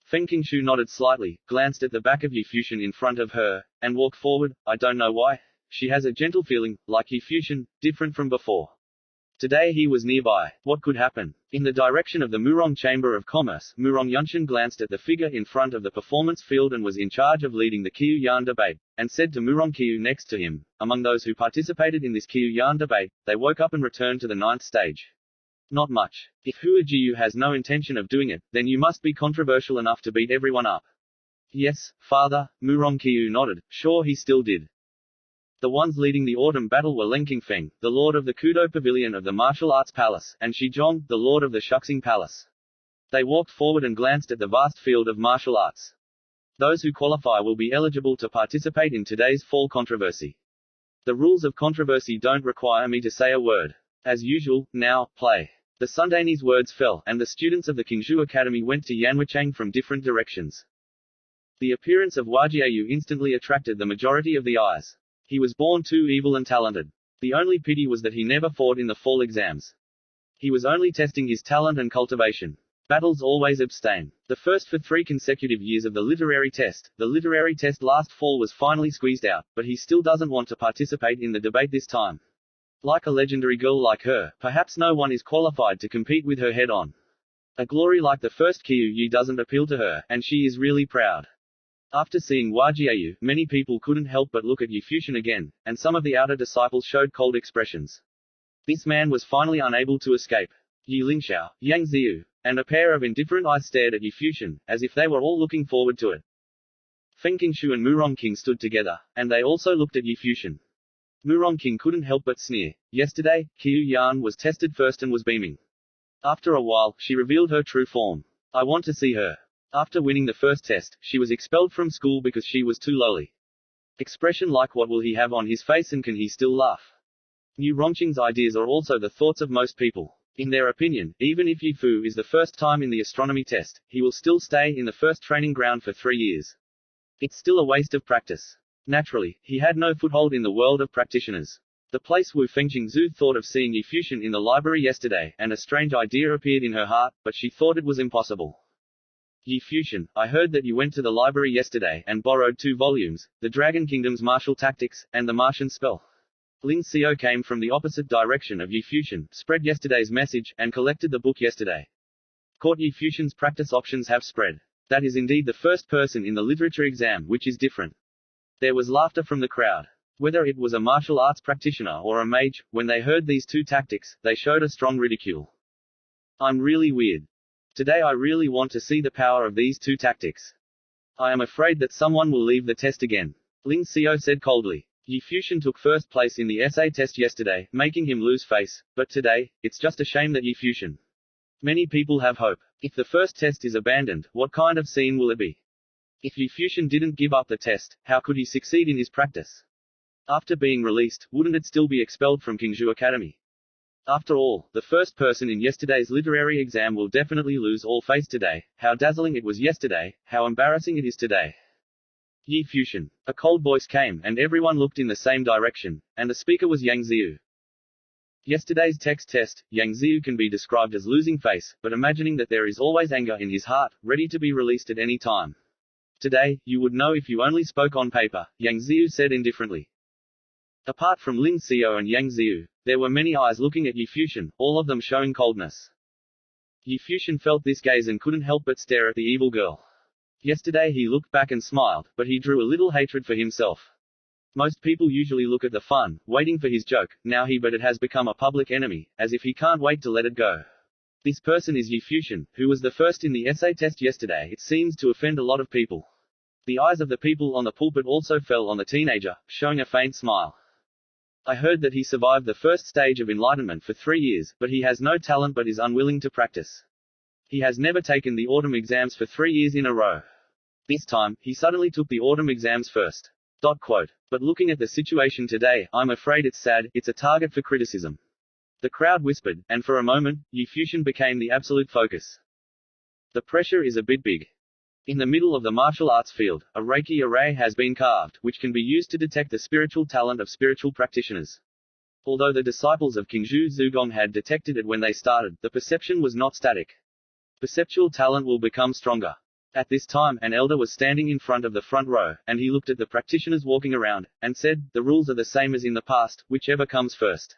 Feng Qingshu nodded slightly, glanced at the back of Yu Futian in front of her, and walked forward. I don't know why. She has a gentle feeling, like Yu Futian, different from before. Today he was nearby. What could happen? In the direction of the Murong Chamber of Commerce, Murong Yunshan glanced at the figure in front of the performance field and was in charge of leading the Qiu Yan debate, and said to Murong Qiu next to him, "Among those who participated in this Qiu Yan debate, they woke up and returned to the 9th stage. Not much. If Hua Jiu has no intention of doing it, then you must be controversial enough to beat everyone up." Yes, father, Murong Qiu nodded. Sure, he still did. The ones leading the autumn battle were Len Qingfeng, the lord of the Kudo Pavilion of the Martial Arts Palace, and Shi Zhong, the lord of the Shuxing Palace. They walked forward and glanced at the vast field of martial arts. Those who qualify will be eligible to participate in today's fall controversy. The rules of controversy don't require me to say a word. As usual, now, play. The Sundanese words fell, and the students of the Qingzhou Academy went to Yanwuchang from different directions. The appearance of Wajiayu instantly attracted the majority of the eyes. He was born too evil and talented. The only pity was that he never fought in the fall exams. He was only testing his talent and cultivation. Battles always abstain. The first for 3 consecutive years of the literary test, last fall was finally squeezed out, but he still doesn't want to participate in the debate this time. Like a legendary girl like her, perhaps no one is qualified to compete with her head on. A glory like the first Qiu Yi doesn't appeal to her, and she is really proud. After seeing Wajiayu, many people couldn't help but look at Yu Futian again, and some of the outer disciples showed cold expressions. This man was finally unable to escape. Yi Lingxiao, Yang Ziyu, and a pair of indifferent eyes stared at Yu Futian, as if they were all looking forward to it. Feng Qingshu and Murong King stood together, and they also looked at Yu Futian. Murong King couldn't help but sneer. Yesterday, Qiu Yan was tested first and was beaming. After a while, she revealed her true form. I want to see her. After winning the first test, she was expelled from school because she was too lowly. Expression like what will he have on his face and can he still laugh? New Rongqing's ideas are also the thoughts of most people. In their opinion, even if Yifu is the first time in the astronomy test, he will still stay in the first training ground for 3 years. It's still a waste of practice. Naturally, he had no foothold in the world of practitioners. The place Wu Fengqingzhu thought of seeing Yifuxian in the library yesterday, and a strange idea appeared in her heart, but she thought it was impossible. Yifuxian, I heard that you went to the library yesterday and borrowed 2 volumes, The Dragon Kingdom's Martial Tactics, and The Martian Spell. Ling Xiao came from the opposite direction of Yifuxian, spread yesterday's message, and collected the book yesterday. Caught Yifuxian's practice options have spread. That is indeed the first person in the literature exam, which is different. There was laughter from the crowd. Whether it was a martial arts practitioner or a mage, when they heard these 2 tactics, they showed a strong ridicule. I'm really weird. Today I really want to see the power of these 2 tactics. I am afraid that someone will leave the test again. Ling Xiao said coldly. Yifuxian took first place in the essay test yesterday, making him lose face, but today, it's just a shame that Yifuxian. Many people have hope. If the first test is abandoned, what kind of scene will it be? If Yifuxian didn't give up the test, how could he succeed in his practice? After being released, wouldn't it still be expelled from Qingzhou Academy? After all, the first person in yesterday's literary exam will definitely lose all face today. How dazzling it was yesterday, how embarrassing it is today. Yifuxian. A cold voice came, and everyone looked in the same direction, and the speaker was Yang Ziyu. Yesterday's text test, Yang Ziyu can be described as losing face, but imagining that there is always anger in his heart, ready to be released at any time. Today, you would know if you only spoke on paper, Yang Ziyu said indifferently. Apart from Ling Xiao and Yang Ziyu, there were many eyes looking at Yifuxian, all of them showing coldness. Yifuxian felt this gaze and couldn't help but stare at the evil girl. Yesterday he looked back and smiled, but he drew a little hatred for himself. Most people usually look at the fun, waiting for his joke, now but it has become a public enemy, as if he can't wait to let it go. This person is Yifuxian, who was the first in the essay test yesterday. It seems to offend a lot of people. The eyes of the people on the pulpit also fell on the teenager, showing a faint smile. I heard that he survived the first stage of enlightenment for 3 years, but he has no talent but is unwilling to practice. He has never taken the autumn exams for 3 years in a row. This time, he suddenly took the autumn exams first. But looking at the situation today, I'm afraid it's sad, it's a target for criticism. The crowd whispered, and for a moment, Yifuxian became the absolute focus. The pressure is a bit big. In the middle of the martial arts field, a Reiki array has been carved, which can be used to detect the spiritual talent of spiritual practitioners. Although the disciples of Qingzhou Zugong had detected it when they started, the perception was not static. Perceptual talent will become stronger. At this time, an elder was standing in front of the front row, and he looked at the practitioners walking around, and said, the rules are the same as in the past, whichever comes first.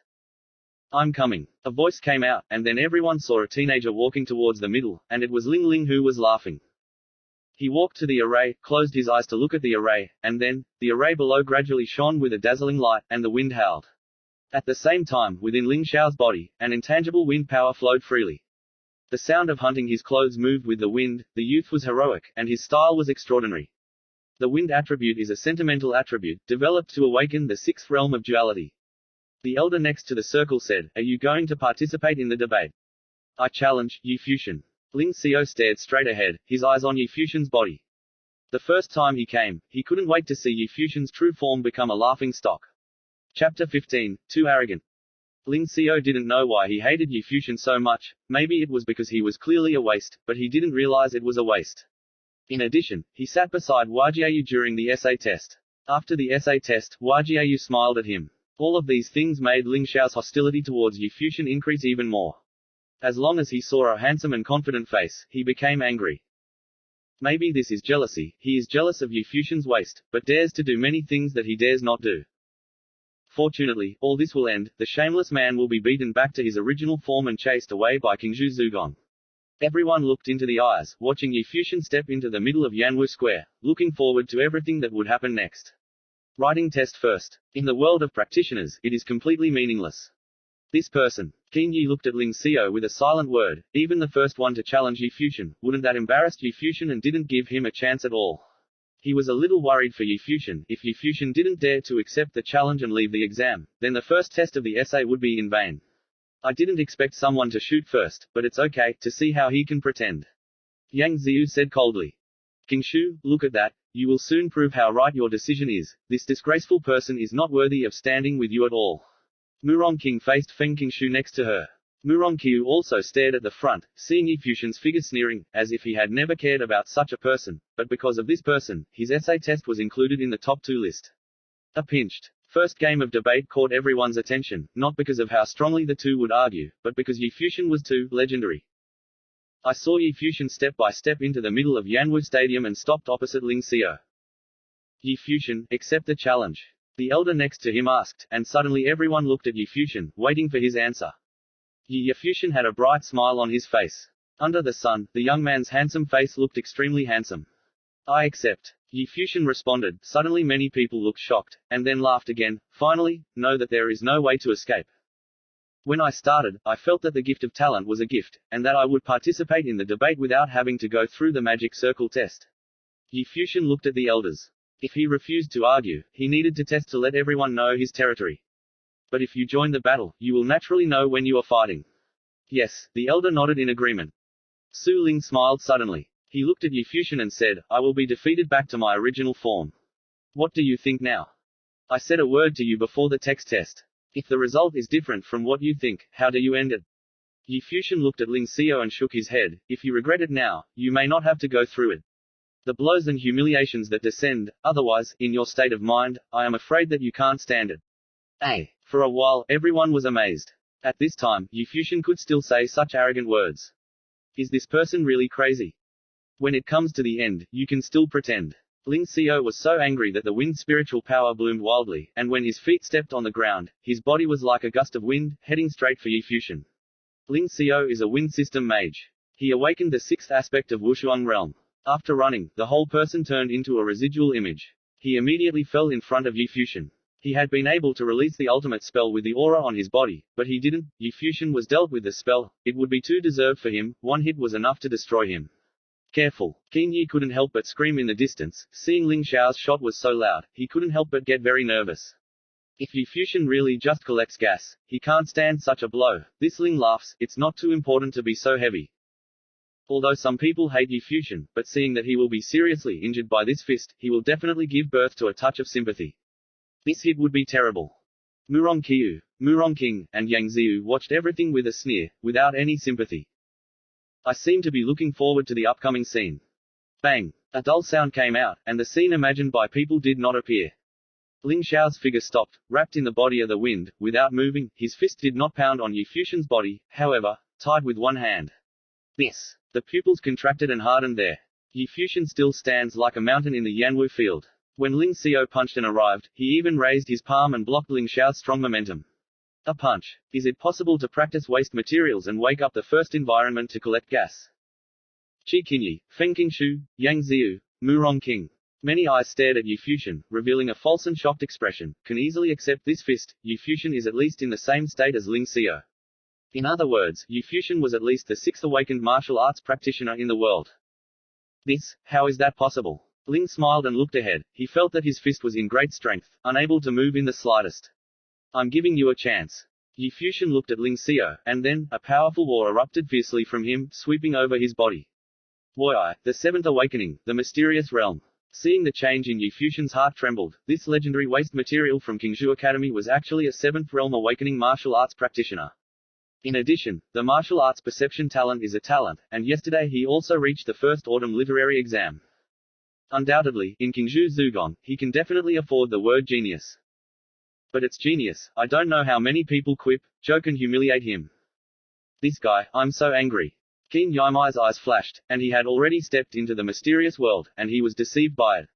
I'm coming. A voice came out, and then everyone saw a teenager walking towards the middle, and it was Ling Ling who was laughing. He walked to the array, closed his eyes to look at the array, and then, the array below gradually shone with a dazzling light, and the wind howled. At the same time, within Ling Xiao's body, an intangible wind power flowed freely. The sound of hunting his clothes moved with the wind. The youth was heroic, and his style was extraordinary. The wind attribute is a sentimental attribute, developed to awaken the 6th realm of duality. The elder next to the circle said, are you going to participate in the debate? I challenge, Yifuxian. Ling Xiao stared straight ahead, his eyes on Yifuxian's body. The first time he came, he couldn't wait to see Yifuxian's true form become a laughing stock. Chapter 15, Too Arrogant. Ling Xiao didn't know why he hated Yifuxian so much. Maybe it was because he was clearly a waste, but he didn't realize it was a waste. In addition, he sat beside Wajiayu during the essay test. After the essay test, Wajiayu smiled at him. All of these things made Ling Xiao's hostility towards Yifuxian increase even more. As long as he saw a handsome and confident face, he became angry. Maybe this is jealousy. He is jealous of Yifuxian's waist, but dares to do many things that he dares not do. Fortunately, all this will end. The shameless man will be beaten back to his original form and chased away by Qingzhou Zugong. Everyone looked into the eyes, watching Yifuxian step into the middle of Yanwu Square, looking forward to everything that would happen next. Writing test first. In the world of practitioners, it is completely meaningless. This person. Qin Yi looked at Ling Xiao with a silent word. Even the first one to challenge Yifuxian, wouldn't that embarrass Yifuxian and didn't give him a chance at all? He was a little worried for Yifuxian. If Yifuxian didn't dare to accept the challenge and leave the exam, then the first test of the essay would be in vain. I didn't expect someone to shoot first, but it's okay, to see how he can pretend. Yang Ziyu said coldly. King Shu, look at that, you will soon prove how right your decision is. This disgraceful person is not worthy of standing with you at all. Murong King faced Feng King Shu next to her. Murong Qiu also stared at the front, seeing Yi Fuxian's figure sneering, as if he had never cared about such a person, but because of this person, his essay test was included in the top 2 list. A pinched first game of debate caught everyone's attention, not because of how strongly the two would argue, but because Yi Fuxian was too legendary. I saw Yi Fuxian step by step into the middle of Yanwu Stadium and stopped opposite Ling Xiao. Yi Fuxian, accept the challenge. The elder next to him asked, and suddenly everyone looked at Yi Fuxian, waiting for his answer. Yi Fuxian had a bright smile on his face. Under the sun, the young man's handsome face looked extremely handsome. I accept. Yi Fuxian responded. Suddenly many people looked shocked, and then laughed again. Finally, know that there is no way to escape. When I started, I felt that the gift of talent was a gift, and that I would participate in the debate without having to go through the magic circle test. Yi Fuxian looked at the elders. If he refused to argue, he needed to test to let everyone know his territory. But if you join the battle, you will naturally know when you are fighting. Yes, the elder nodded in agreement. Su Ling smiled suddenly. He looked at Yi Fuxian and said, I will be defeated back to my original form. What do you think now? I said a word to you before the text test. If the result is different from what you think, how do you end it? Yi Fuxian looked at Ling Xiao and shook his head. If you regret it now, you may not have to go through it. The blows and humiliations that descend, otherwise, in your state of mind, I am afraid that you can't stand it. For a while, everyone was amazed. At this time, Yi Fuxian could still say such arrogant words. Is this person really crazy? When it comes to the end, you can still pretend. Ling Xiao was so angry that the wind's spiritual power bloomed wildly, and when his feet stepped on the ground, his body was like a gust of wind, heading straight for Yi Fuxian. Ling Xiao is a wind system mage. He awakened the 6th aspect of Wushuang realm. After running, the whole person turned into a residual image. He immediately fell in front of Yi Fuxian. He had been able to release the ultimate spell with the aura on his body, but he didn't. Yi Fuxian was dealt with the spell. It would be too deserved for him. One hit was enough to destroy him. Careful. Qin Yi couldn't help but scream in the distance. Seeing Ling Xiao's shot was so loud, he couldn't help but get very nervous. If Yi Fuxian really just collects gas, he can't stand such a blow. This Ling laughs. It's not too important to be so heavy. Although some people hate Yi Fuxian, but seeing that he will be seriously injured by this fist, he will definitely give birth to a touch of sympathy. This hit would be terrible. Murong Qiu, Murong King, and Yang Ziyu watched everything with a sneer, without any sympathy. I seem to be looking forward to the upcoming scene. Bang! A dull sound came out, and the scene imagined by people did not appear. Ling Xiao's figure stopped, wrapped in the body of the wind, without moving. His fist did not pound on Yi Fuxian's body, however, tied with one hand. The pupils contracted and hardened there. Yi Fuxian still stands like a mountain in the Yanwu field. When Ling Xiao punched and arrived, he even raised his palm and blocked Ling Xiao's strong momentum. A punch. Is it possible to practice waste materials and wake up the first environment to collect gas? Qi Qinyi, Feng Qingshu, Yang Ziyu, Murong King. Many eyes stared at Yi Fuxian, revealing a false and shocked expression. Can easily accept this fist. Yi Fuxian is at least in the same state as Ling Xiao. In other words, Yi Fuxian was at least the 6th awakened martial arts practitioner in the world. How is that possible? Ling smiled and looked ahead. He felt that his fist was in great strength, unable to move in the slightest. I'm giving you a chance. Yi Fuxian looked at Ling Xiao, and then, a powerful war erupted fiercely from him, sweeping over his body. Woyai, the 7th awakening, the mysterious realm. Seeing the change in Yi Fuxian's heart trembled. This legendary waste material from Qingshu Academy was actually a 7th realm awakening martial arts practitioner. In addition, the martial arts perception talent is a talent, and yesterday he also reached the first autumn literary exam. Undoubtedly, in Qingshu Zugong, he can definitely afford the word genius. But it's genius. I don't know how many people quip, joke and humiliate him. This guy, I'm so angry. Qin Yimai's eyes flashed, and he had already stepped into the mysterious world, and he was deceived by it.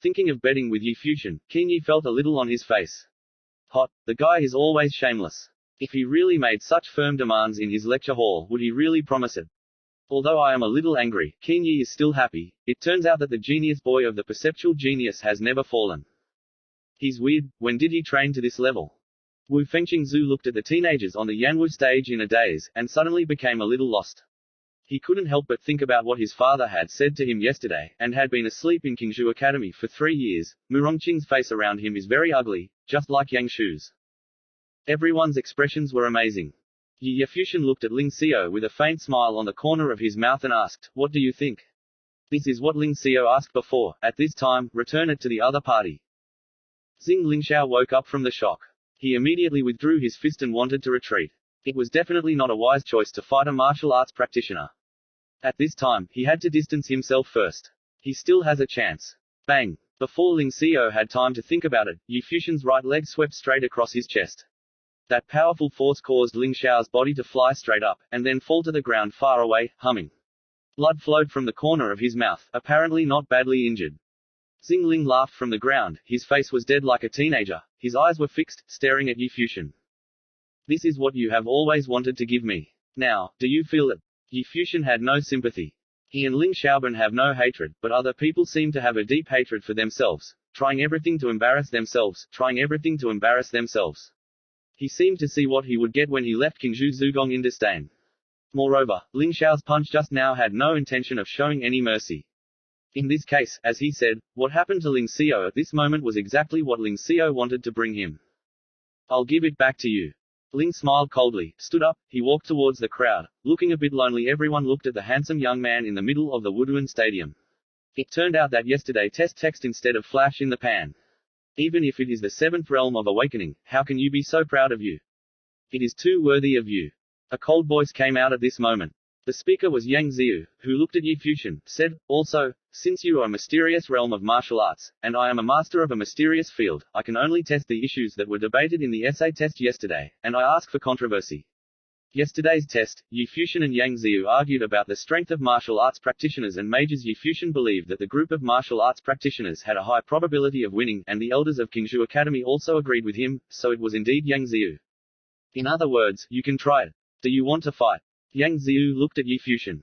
Thinking of betting with Yi Fuxian, Qin Yi felt a little on his face. The guy is always shameless. If he really made such firm demands in his lecture hall, would he really promise it? Although I am a little angry, Qin Yi is still happy. It turns out that the genius boy of the perceptual genius has never fallen. He's weird. When did he train to this level? Wu Fengqingzu looked at the teenagers on the Yanwu stage in a daze, and suddenly became a little lost. He couldn't help but think about what his father had said to him yesterday, and had been asleep in Qingshu Academy for 3 years. Murongqing's face around him is very ugly, just like Yang Shu's. Everyone's expressions were amazing. Yi Futian looked at Ling Xiao with a faint smile on the corner of his mouth and asked, "What do you think?" This is what Ling Xiao asked before. At this time, return it to the other party. Xing Lingxiao woke up from the shock. He immediately withdrew his fist and wanted to retreat. It was definitely not a wise choice to fight a martial arts practitioner. At this time, he had to distance himself first. He still has a chance. Bang! Before Ling Xiao had time to think about it, Yi Futian's right leg swept straight across his chest. That powerful force caused Ling Xiao's body to fly straight up, and then fall to the ground far away, humming. Blood flowed from the corner of his mouth, apparently not badly injured. Xing Ling laughed from the ground, his face was dead like a teenager, his eyes were fixed, staring at Yi Futian. This is what you have always wanted to give me. Now, do you feel it? Yi Futian had no sympathy. He and Ling Xiaoban have no hatred, but other people seem to have a deep hatred for themselves, trying everything to embarrass themselves. He seemed to see what he would get when he left Qingzhou Zugong in disdain. Moreover, Ling Xiao's punch just now had no intention of showing any mercy. In this case, as he said, what happened to Ling Xiao at this moment was exactly what Ling Xiao wanted to bring him. I'll give it back to you. Ling smiled coldly, stood up, he walked towards the crowd, looking a bit lonely. Everyone looked at the handsome young man in the middle of the Wuduan Stadium. It turned out that yesterday test text instead of flash in the pan. Even if it is the seventh realm of awakening, how can you be so proud of you? It is too worthy of you. A cold voice came out at this moment. The speaker was Yang Ziyu, who looked at Yi Futian, said, also, since you are a mysterious realm of martial arts, and I am a master of a mysterious field, I can only test the issues that were debated in the essay test yesterday, and I ask for controversy. Yesterday's test, Yi Futian and Yang Ziyu argued about the strength of martial arts practitioners and mages. Yi Futian believed that the group of martial arts practitioners had a high probability of winning, and the elders of Qingzhou Academy also agreed with him, so it was indeed Yang Ziyu. In other words, you can try it. Do you want to fight? Yang Ziyu looked at Yi Futian.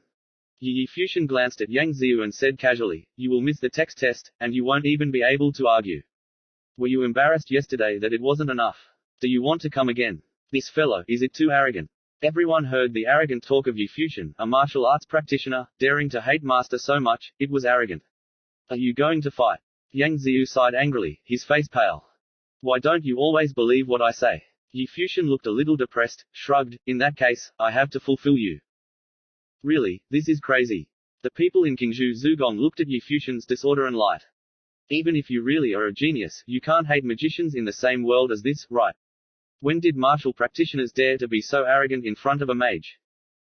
Yi Futian glanced at Yang Ziyu and said casually, you will miss the text test, and you won't even be able to argue. Were you embarrassed yesterday that it wasn't enough? Do you want to come again? This fellow, is it too arrogant? Everyone heard the arrogant talk of Yi Futian, a martial arts practitioner, daring to hate master so much, it was arrogant. Are you going to fight? Yang Ziyu sighed angrily, his face pale. Why don't you always believe what I say? Yi Futian looked a little depressed, shrugged, in that case, I have to fulfill you. Really, this is crazy. The people in Qingzhou Zugong looked at Yi Futian's disorder and light. Even if you really are a genius, you can't hate magicians in the same world as this, right? When did martial practitioners dare to be so arrogant in front of a mage?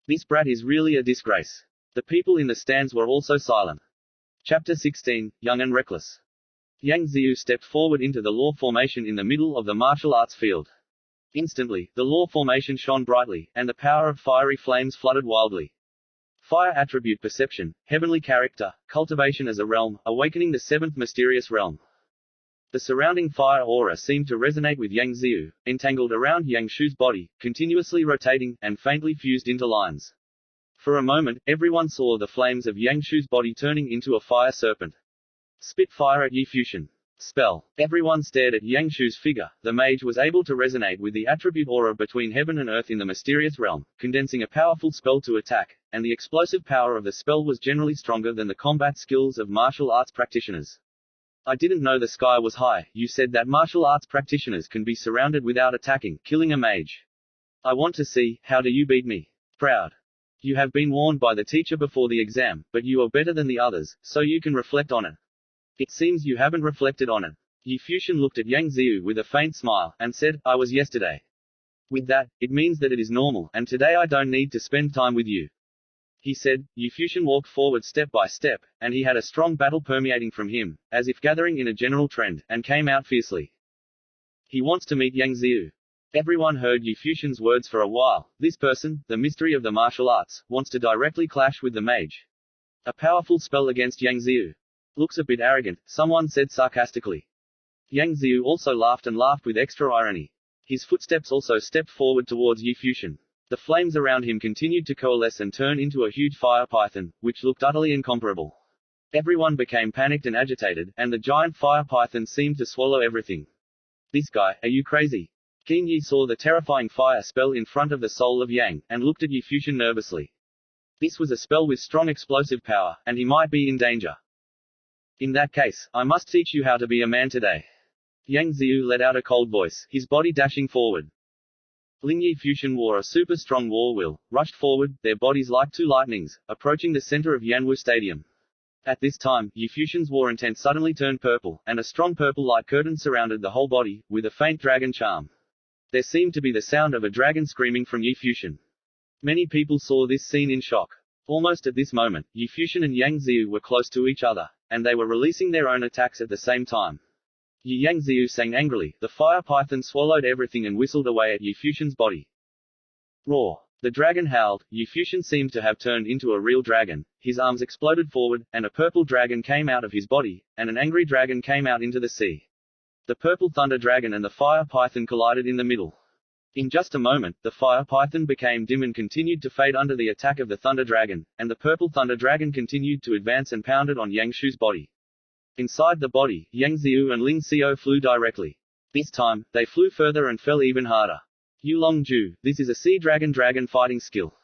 This brat is really a disgrace. The people in the stands were also silent. Chapter 16, Young and Reckless. Yang Ziyu stepped forward into the law formation in the middle of the martial arts field. Instantly, the law formation shone brightly, and the power of fiery flames flooded wildly. Fire attribute perception, heavenly character, cultivation as a realm, awakening the seventh mysterious realm. The surrounding fire aura seemed to resonate with Yang Ziyu, entangled around Yang Shu's body, continuously rotating, and faintly fused into lines. For a moment, everyone saw the flames of Yang Shu's body turning into a fire serpent. Spit fire at Yi Futian. Spell. Everyone stared at Yang Shu's figure. The mage was able to resonate with the attribute aura between heaven and earth in the mysterious realm, condensing a powerful spell to attack, and the explosive power of the spell was generally stronger than the combat skills of martial arts practitioners. I didn't know the sky was high. You said that martial arts practitioners can be surrounded without attacking, killing a mage. I want to see, how do you beat me? Proud. You have been warned by the teacher before the exam, but you are better than the others, so you can reflect on it. It seems you haven't reflected on it. Yi Futian looked at Yang Ziyu with a faint smile, and said, I was yesterday. With that, it means that it is normal, and today I don't need to spend time with you. He said. Yi Futian walked forward step by step, and he had a strong battle permeating from him, as if gathering in a general trend, and came out fiercely. He wants to meet Yang Ziyu. Everyone heard Yi Futian's words for a while. This person, the mystery of the martial arts, wants to directly clash with the mage. A powerful spell against Yang Ziyu. Looks a bit arrogant, someone said sarcastically. Yang Ziyu also laughed and laughed with extra irony. His footsteps also stepped forward towards Yi Futian. The flames around him continued to coalesce and turn into a huge fire python, which looked utterly incomparable. Everyone became panicked and agitated, and the giant fire python seemed to swallow everything. This guy, are you crazy? Qin Yi saw the terrifying fire spell in front of the soul of Yang, and looked at Yi Futian nervously. This was a spell with strong explosive power, and he might be in danger. In that case, I must teach you how to be a man today. Yang Ziyu let out a cold voice, his body dashing forward. Ling Yi Futian wore a super strong war will, rushed forward, their bodies like two lightnings, approaching the center of Yanwu Stadium. At this time, Yi Futian's war intent suddenly turned purple, and a strong purple-like curtain surrounded the whole body, with a faint dragon charm. There seemed to be the sound of a dragon screaming from Yi Futian. Many people saw this scene in shock. Almost at this moment, Yi Futian and Yang Ziyu were close to each other, and they were releasing their own attacks at the same time. Yang Ziyu sang angrily, the fire python swallowed everything and whistled away at Yi Futian's body. Roar! The dragon howled. Yi Futian seemed to have turned into a real dragon, his arms exploded forward, and a purple dragon came out of his body, and an angry dragon came out into the sea. The purple thunder dragon and the fire python collided in the middle. In just a moment, the fire python became dim and continued to fade under the attack of the thunder dragon, and the purple thunder dragon continued to advance and pounded on Yang Shu's body. Inside the body, Yang Ziyu and Ling Xiao flew directly. This time, they flew further and fell even harder. Yulongju, this is a sea dragon fighting skill.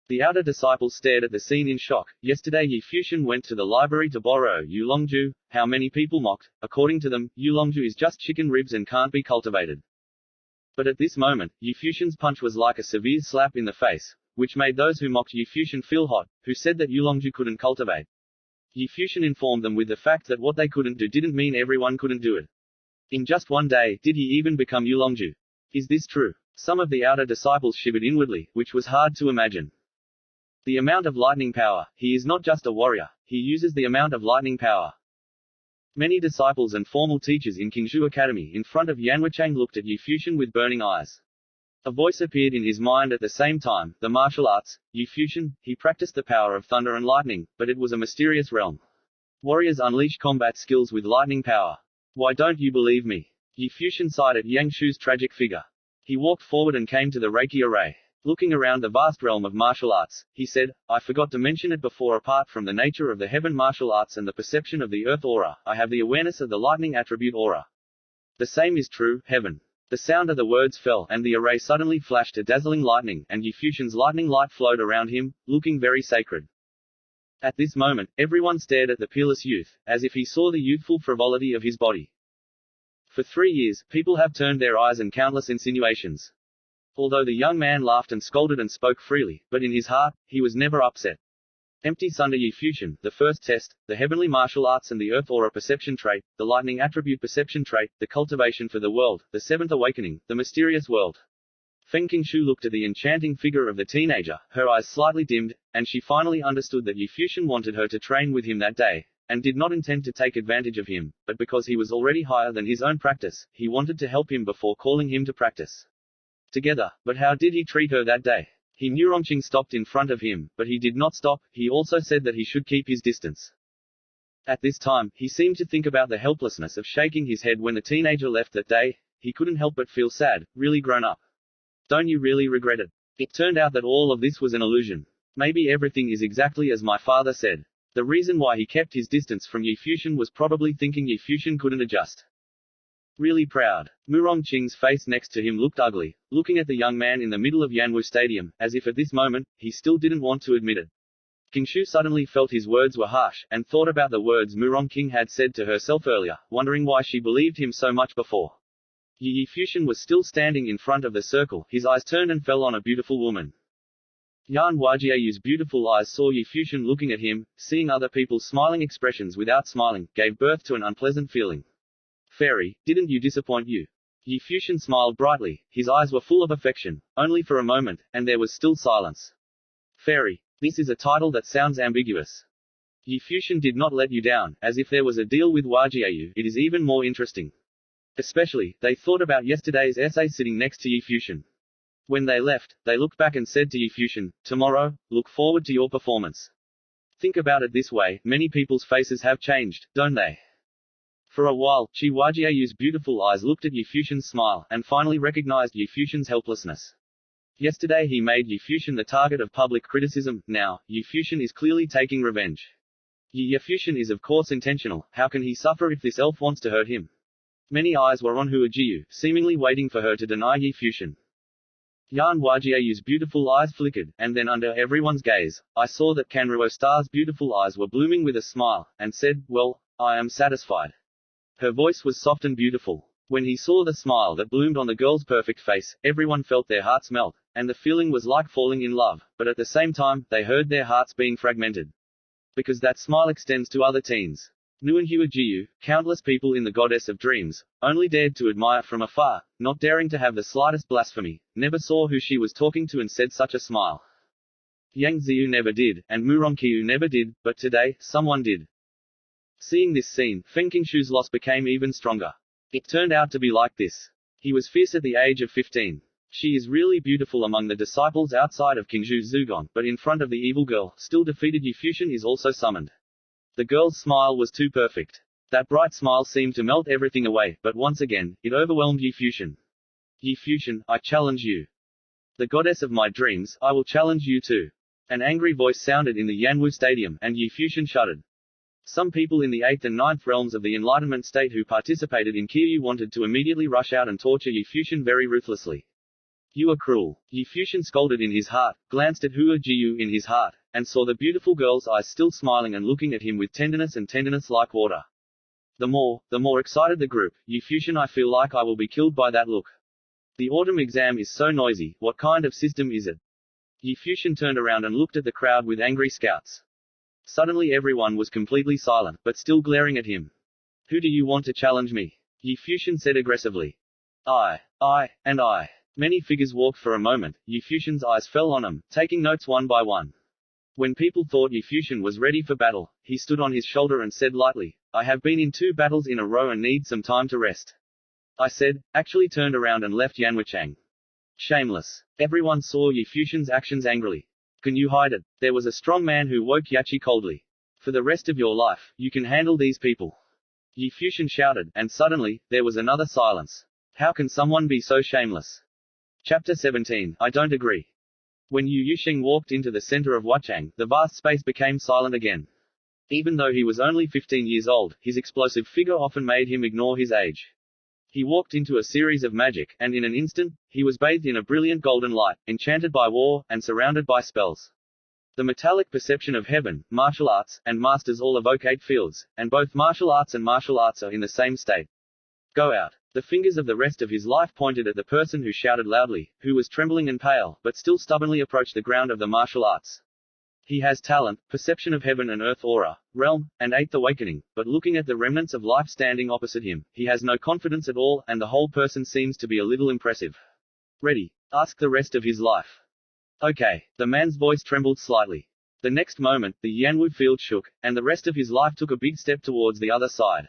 The outer disciples stared at the scene in shock. Yesterday Yi Futian went to the library to borrow Yulongju. How many people mocked? According to them, Yulongju is just chicken ribs and can't be cultivated. But at this moment, Yi Futian's punch was like a severe slap in the face, which made those who mocked Yi Futian feel hot, who said that Yulongju couldn't cultivate. Yi Futian informed them with the fact that what they couldn't do didn't mean everyone couldn't do it. In just one day, did he even become Yulongju? Is this true? Some of the outer disciples shivered inwardly, which was hard to imagine. The amount of lightning power. He is not just a warrior, he uses the amount of lightning power. Many disciples and formal teachers in Qingshu Academy in front of Yanwuchang looked at Yi Futian with burning eyes. A voice appeared in his mind at the same time, the martial arts. Yi Futian, he practiced the power of thunder and lightning, but it was a mysterious realm. Warriors unleash combat skills with lightning power. Why don't you believe me? Yi Futian sighed at Yang Shu's tragic figure. He walked forward and came to the Reiki array. Looking around the vast realm of martial arts, he said, I forgot to mention it before. Apart from the nature of the heaven martial arts and the perception of the earth aura, I have the awareness of the lightning attribute aura. The same is true, heaven. The sound of the words fell, and the array suddenly flashed a dazzling lightning, and Yi Futian's lightning light flowed around him, looking very sacred. At this moment, everyone stared at the peerless youth, as if he saw the youthful frivolity of his body. For 3 years, people have turned their eyes and countless insinuations. Although the young man laughed and scolded and spoke freely, but in his heart, he was never upset. Empty Sunder Yi Futian, the first test, the heavenly martial arts and the earth aura perception trait, the lightning attribute perception trait, the cultivation for the world, the seventh awakening, the mysterious world. Feng Qingshu looked at the enchanting figure of the teenager, her eyes slightly dimmed, and she finally understood that Yi Futian wanted her to train with him that day, and did not intend to take advantage of him, but because he was already higher than his own practice, he wanted to help him before calling him to practice together. But how did he treat her that day? He knew Rongqing stopped in front of him, but he did not stop. He also said that he should keep his distance. At this time, he seemed to think about the helplessness of shaking his head when the teenager left that day. He couldn't help but feel sad, really grown up. Don't you really regret it? It turned out that all of this was an illusion. Maybe everything is exactly as my father said. The reason why he kept his distance from Yi Futian was probably thinking Yi Futian couldn't adjust. Really proud. Murong Qing's face next to him looked ugly, looking at the young man in the middle of Yanwu Stadium, as if at this moment, he still didn't want to admit it. Qingshu suddenly felt his words were harsh, and thought about the words Murong Qing had said to herself earlier, wondering why she believed him so much before. Yi Futian was still standing in front of the circle, his eyes turned and fell on a beautiful woman. Yan Huajiayu's beautiful eyes saw Yi Futian looking at him, seeing other people's smiling expressions without smiling, gave birth to an unpleasant feeling. Fairy, didn't you disappoint you? Yi Futian smiled brightly, his eyes were full of affection, only for a moment, and there was still silence. Fairy. This is a title that sounds ambiguous. Yi Futian did not let you down, as if there was a deal with Huajiayu. It is even more interesting. Especially, they thought about yesterday's essay sitting next to Yi Futian. When they left, they looked back and said to Yi Futian, tomorrow, look forward to your performance. Think about it this way, many people's faces have changed, don't they? For a while, Chi Huajiayu's beautiful eyes looked at Yi Futian's smile, and finally recognized Yi Futian's helplessness. Yesterday he made Yi Futian the target of public criticism. Now, Yi Futian is clearly taking revenge. Yi Futian is of course intentional. How can he suffer if this elf wants to hurt him? Many eyes were on Huajiu, seemingly waiting for her to deny Yi Futian. Yan Huajiayu's beautiful eyes flickered, and then under everyone's gaze, I saw that Kanruo Star's beautiful eyes were blooming with a smile, and said, well, I am satisfied. Her voice was soft and beautiful. When he saw the smile that bloomed on the girl's perfect face, everyone felt their hearts melt, and the feeling was like falling in love, but at the same time, they heard their hearts being fragmented. Because that smile extends to other teens. Nuanhua Jiu, countless people in the goddess of dreams, only dared to admire from afar, not daring to have the slightest blasphemy, never saw who she was talking to and said such a smile. Yang Ziyu never did, and Muronkyu never did, but today, someone did. Seeing this scene, Feng Qingshu's loss became even stronger. It turned out to be like this. He was fierce at the age of 15. She is really beautiful among the disciples outside of Qingshu Zugon, but in front of the evil girl, still defeated Futian is also summoned. The girl's smile was too perfect. That bright smile seemed to melt everything away, but once again, it overwhelmed Futian. Futian, I challenge you. The goddess of my dreams, I will challenge you too. An angry voice sounded in the Yanwu Stadium, and Futian shuddered. Some people in the 8th and 9th realms of the Enlightenment state who participated in Kiryu wanted to immediately rush out and torture Futian very ruthlessly. You are cruel. Futian scolded in his heart, glanced at Hua Jiu in his heart, and saw the beautiful girl's eyes still smiling and looking at him with tenderness like water. The more excited the group. Futian, I feel like I will be killed by that look. The autumn exam is so noisy, what kind of system is it? Futian turned around and looked at the crowd with angry scouts. Suddenly everyone was completely silent, but still glaring at him. Who do you want to challenge me? Futian said aggressively. I. Many figures walked for a moment. Futian's eyes fell on them, taking notes one by one. When people thought Futian was ready for battle, he stood on his shoulder and said lightly, I have been in 2 battles in a row and need some time to rest. I said, actually turned around and left Yanwuchang. Shameless. Everyone saw Futian's actions angrily. Can you hide it? There was a strong man who woke Yachi coldly. For the rest of your life, you can handle these people. Futian shouted, and suddenly, there was another silence. How can someone be so shameless? Chapter 17. I don't agree. When Yu Yusheng walked into the center of Wuchang, the vast space became silent again. Even though he was only 15 years old, his explosive figure often made him ignore his age. He walked into a series of magic, and in an instant, he was bathed in a brilliant golden light, enchanted by war, and surrounded by spells. The metallic perception of heaven, martial arts, and masters all evoke 8 fields, and both martial arts and martial arts are in the same state. Go out. The fingers of the rest of his life pointed at the person who shouted loudly, who was trembling and pale, but still stubbornly approached the ground of the martial arts. He has talent, perception of heaven and earth aura, realm, and 8th awakening, but looking at the remnants of life standing opposite him, he has no confidence at all, and the whole person seems to be a little impressive. Ready? Ask the rest of his life. Okay. The man's voice trembled slightly. The next moment, the Yanwu field shook, and the rest of his life took a big step towards the other side.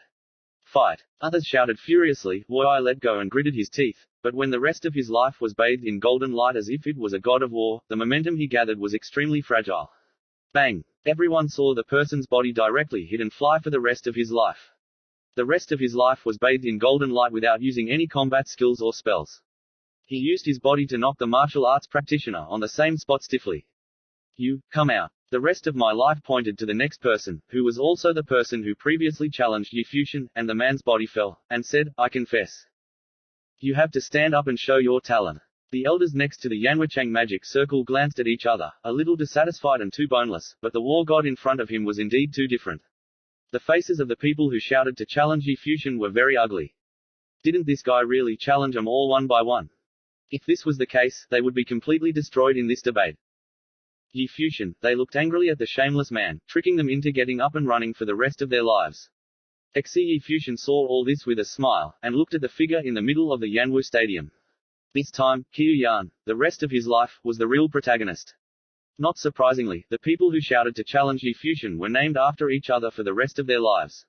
Fight! Others shouted furiously, Woi let go and gritted his teeth, but when the rest of his life was bathed in golden light as if it was a god of war, the momentum he gathered was extremely fragile. Bang! Everyone saw the person's body directly hit and fly for the rest of his life. The rest of his life was bathed in golden light without using any combat skills or spells. He used his body to knock the martial arts practitioner on the same spot stiffly. You, come out. The rest of my life pointed to the next person, who was also the person who previously challenged Futian, and the man's body fell, and said, I confess. You have to stand up and show your talent. The elders next to the Yanwuchang magic circle glanced at each other, a little dissatisfied and too boneless, but the war god in front of him was indeed too different. The faces of the people who shouted to challenge Futian were very ugly. Didn't this guy really challenge them all one by one? If this was the case, they would be completely destroyed in this debate. Futian, they looked angrily at the shameless man, tricking them into getting up and running for the rest of their lives. Futian saw all this with a smile, and looked at the figure in the middle of the Yanwu Stadium. This time, Qiu Yan, the rest of his life, was the real protagonist. Not surprisingly, the people who shouted to challenge Futian were named after each other for the rest of their lives.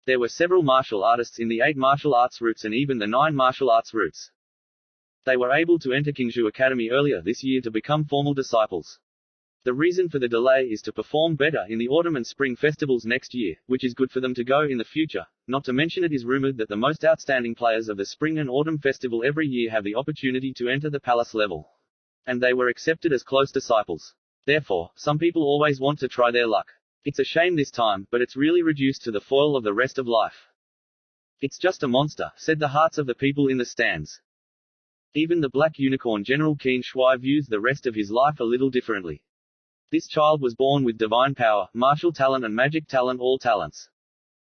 There were several martial artists in the 8 martial arts routes and even the 9 martial arts routes. They were able to enter Qingshu Academy earlier this year to become formal disciples. The reason for the delay is to perform better in the autumn and spring festivals next year, which is good for them to go in the future, not to mention it is rumored that the most outstanding players of the spring and autumn festival every year have the opportunity to enter the palace level. And they were accepted as close disciples. Therefore, some people always want to try their luck. It's a shame this time, but it's really reduced to the foil of the rest of life. It's just a monster, said the hearts of the people in the stands. Even the black unicorn General Qin Shui views the rest of his life a little differently. This child was born with divine power, martial talent and magic talent, all talents.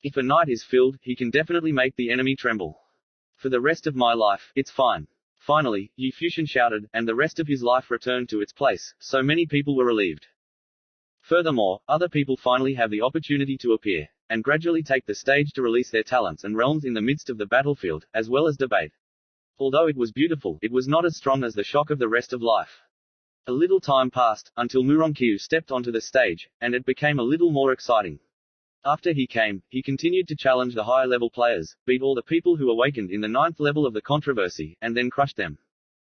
If a knight is filled, he can definitely make the enemy tremble. For the rest of my life, it's fine. Finally, Yi Fuxian shouted, and the rest of his life returned to its place, so many people were relieved. Furthermore, other people finally have the opportunity to appear, and gradually take the stage to release their talents and realms in the midst of the battlefield, as well as debate. Although it was beautiful, it was not as strong as the shock of the rest of life. A little time passed, until Muronkyu stepped onto the stage, and it became a little more exciting. After he came, he continued to challenge the higher-level players, beat all the people who awakened in the 9th level of the controversy, and then crushed them.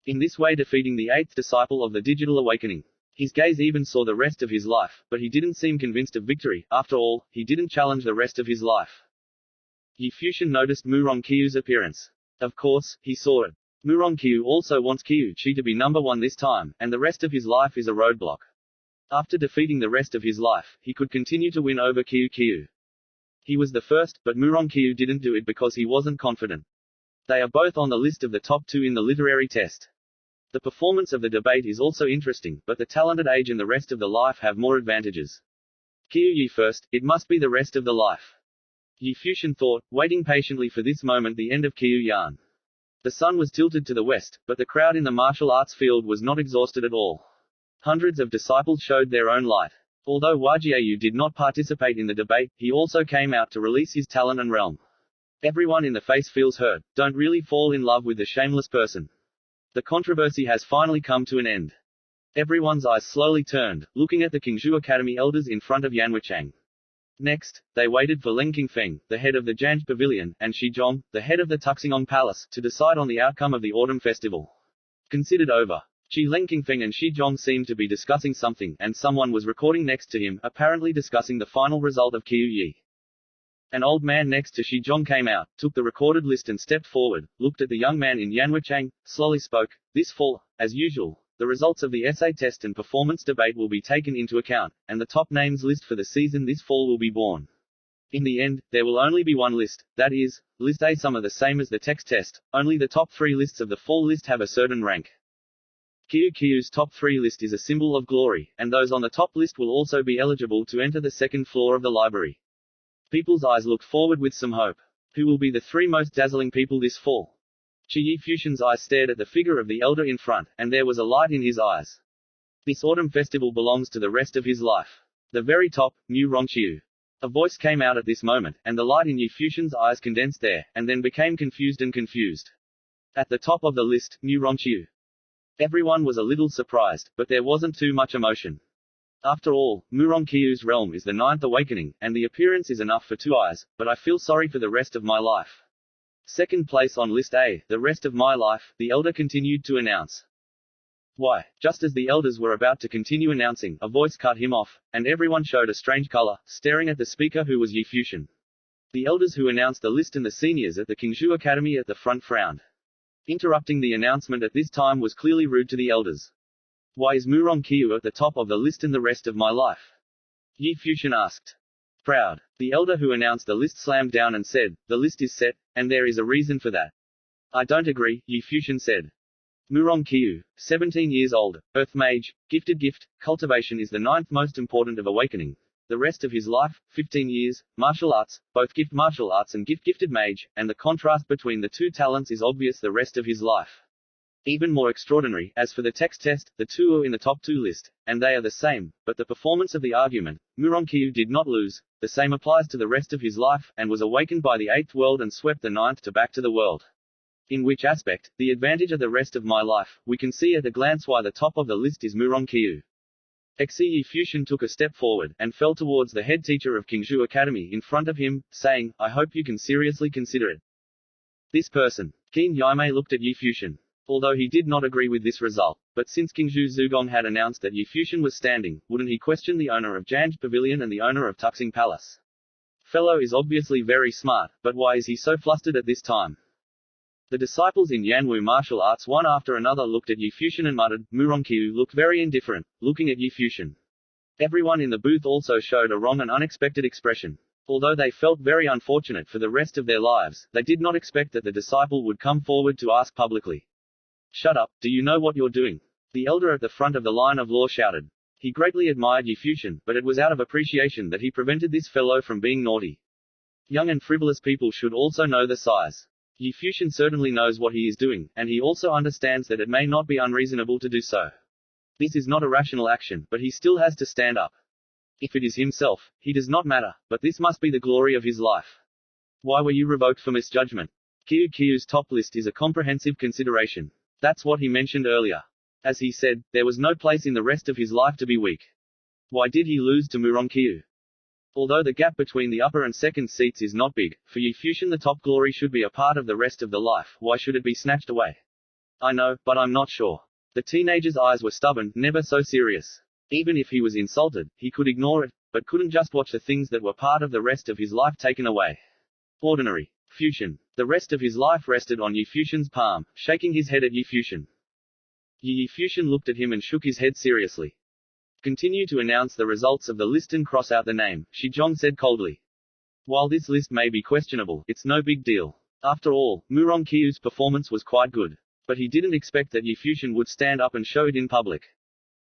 In this way defeating the 8th disciple of the digital awakening. His gaze even saw the rest of his life, but he didn't seem convinced of victory. After all, he didn't challenge the rest of his life. Yi Fuxian noticed Murongyu's appearance. Of course, he saw it. Muronkyu also wants Kyuchi to be number 1 this time, and the rest of his life is a roadblock. After defeating the rest of his life, he could continue to win over Kyukyu. He was the first, but Muronkyu didn't do it because he wasn't confident. They are both on the list of the top 2 in the literary test. The performance of the debate is also interesting, but the talented age and the rest of the life have more advantages. Kyuyi first, it must be the rest of the life. Yi Fuxian thought, waiting patiently for this moment, the end of Kyuyan. The sun was tilted to the west, but the crowd in the martial arts field was not exhausted at all. Hundreds of disciples showed their own light. Although Wajiayu did not participate in the debate, he also came out to release his talent and realm. Everyone in the face feels hurt. Don't really fall in love with the shameless person. The controversy has finally come to an end. Everyone's eyes slowly turned, looking at the Qingzhou Academy elders in front of Yanwichang. Next, they waited for Leng Qingfeng, the head of the Janj Pavilion, and Shizhong, the head of the Tuxingong Palace, to decide on the outcome of the autumn festival. Considered over. Leng Qingfeng and Shizhong seemed to be discussing something, and someone was recording next to him, apparently discussing the final result of Kyuyi. An old man next to Shizhong came out, took the recorded list and stepped forward, looked at the young man in Yanwichang, slowly spoke. This fall, as usual, the results of the essay test and performance debate will be taken into account, and the top names list for the season this fall will be born. In the end, there will only be one list, that is, List A. Some are the same as the text test, only the top 3 lists of the fall list have a certain rank. Kyukyu's top 3 list is a symbol of glory, and those on the top list will also be eligible to enter the second floor of the library. People's eyes look forward with some hope. Who will be the 3 most dazzling people this fall? Yi Fuxian's eyes stared at the figure of the elder in front, and there was a light in his eyes. This autumn festival belongs to the rest of his life. The very top, Muronkyu. A voice came out at this moment, and the light in Yi Fuxian's eyes condensed there, and then became confused and confused. At the top of the list, Muronkyu. Everyone was a little surprised, but there wasn't too much emotion. After all, Murongyu's realm is the 9th awakening, and the appearance is enough for 2 eyes, but I feel sorry for the rest of my life. Second place on list A, the rest of my life, the elder continued to announce. Why? Just as the elders were about to continue announcing, a voice cut him off, and everyone showed a strange color, staring at the speaker who was Yi Fuxian. The elders who announced the list and the seniors at the Qingzhou Academy at the front frowned. Interrupting the announcement at this time was clearly rude to the elders. Why is Muronkyu at the top of the list and the rest of my life? Yi Fuxian asked. Proud. The elder who announced the list slammed down and said, the list is set, and there is a reason for that. I don't agree, Yi Fuxian said. Muronkyu, 17 years old, Earth Mage, gifted gift, cultivation is the 9th most important of awakening. The rest of his life, 15 years, martial arts, both gift martial arts and gifted mage, and the contrast between the 2 talents is obvious the rest of his life. Even more extraordinary, as for the text test, the 2 are in the top 2 list, and they are the same, but the performance of the argument, Muronkyu did not lose. The same applies to the rest of his life, and was awakened by the 8th world and swept the 9th to back to the world. In which aspect, the advantage of the rest of my life, we can see at a glance why the top of the list is Muronkyu. Yi Fuxian took a step forward, and fell towards the head teacher of Qingzhou Academy in front of him, saying, I hope you can seriously consider it. This person. Qin Yaimei looked at Yi Fuxian. Although he did not agree with this result, but since Qingzhou Zugong had announced that Yi Fuxian was standing, wouldn't he question the owner of Janj Pavilion and the owner of Tuxing Palace? Fellow is obviously very smart, but why is he so flustered at this time? The disciples in Yanwu martial arts one after another looked at Yi Fuxian and muttered. Muronkyu looked very indifferent, looking at Yi Fuxian. Everyone in the booth also showed a wrong and unexpected expression. Although they felt very unfortunate for the rest of their lives, they did not expect that the disciple would come forward to ask publicly. Shut up, do you know what you're doing? The elder at the front of the line of law shouted. He greatly admired Yi Fuxian, but it was out of appreciation that he prevented this fellow from being naughty. Young and frivolous people should also know the size Yi Fuxian certainly knows what he is doing, and he also understands that it may not be unreasonable to do so. This is not a rational action, but he still has to stand up. If it is himself, he does not matter, but this must be the glory of his life. Why were you revoked for misjudgment? Kyu's top list is a comprehensive consideration. That's what he mentioned earlier. As he said, there was no place in the rest of his life to be weak. Why did he lose to Kyu? Although the gap between the upper and second seats is not big, for Yi Fuxian the top glory should be a part of the rest of the life, why should it be snatched away? I know, but I'm not sure. The teenager's eyes were stubborn, never so serious. Even if he was insulted, he could ignore it, but couldn't just watch the things that were part of the rest of his life taken away. Ordinary. Fuxian. The rest of his life rested on Yi Fuxian's palm, shaking his head at Yi Fuxian. Yi Fuxian looked at him and shook his head seriously. Continue to announce the results of the list and cross out the name, Shizhong said coldly. While this list may be questionable, it's no big deal. After all, Kyu's performance was quite good. But he didn't expect that Yi Fuxian would stand up and show it in public.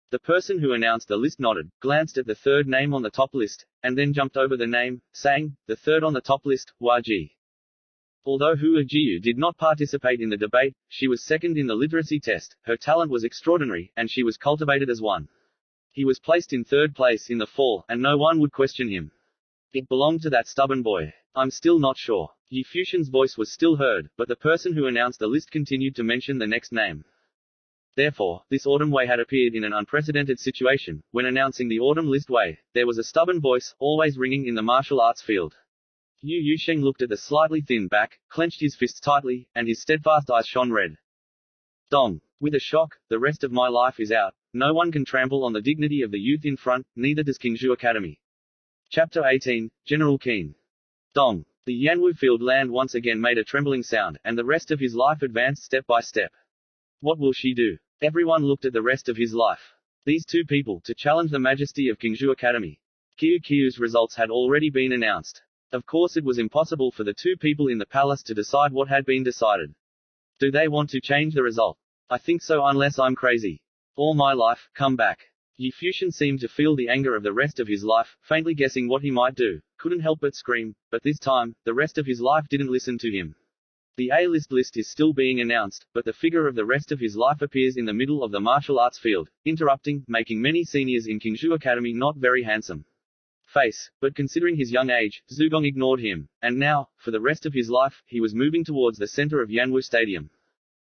The person who announced the list nodded, glanced at the third name on the top list, and then jumped over the name, saying, the third on the top list, YG. Although Hua Jiu did not participate in the debate, she was second in the literacy test, her talent was extraordinary, and she was cultivated as one. He was placed in third place in the fall, and no one would question him. It belonged to that stubborn boy. I'm still not sure. Yi Fuxian's voice was still heard, but the person who announced the list continued to mention the next name. Therefore, this autumn Wei had appeared in an unprecedented situation. When announcing the autumn list Wei, there was a stubborn voice, always ringing in the martial arts field. Yu Yusheng looked at the slightly thin back, clenched his fists tightly, and his steadfast eyes shone red. Dong. With a shock, the rest of my life is out. No one can trample on the dignity of the youth in front, neither does Qingzhou Academy. Chapter 18, General Qin. Dong. The Yanwu field land once again made a trembling sound, and the rest of his life advanced step by step. What will she do? Everyone looked at the rest of his life. These two people, to challenge the majesty of Qingzhou Academy. Kyu's results had already been announced. Of course it was impossible for the two people in the palace to decide what had been decided. Do they want to change the result? I think so unless I'm crazy. All my life, come back. Yi Fuxian seemed to feel the anger of the rest of his life, faintly guessing what he might do. Couldn't help but scream, but this time, the rest of his life didn't listen to him. The A-list list is still being announced, but the figure of the rest of his life appears in the middle of the martial arts field, interrupting, making many seniors in Qingzhou Academy not very handsome. Face, but considering his young age, Zugong ignored him, and now, for the rest of his life, he was moving towards the center of Yanwu Stadium.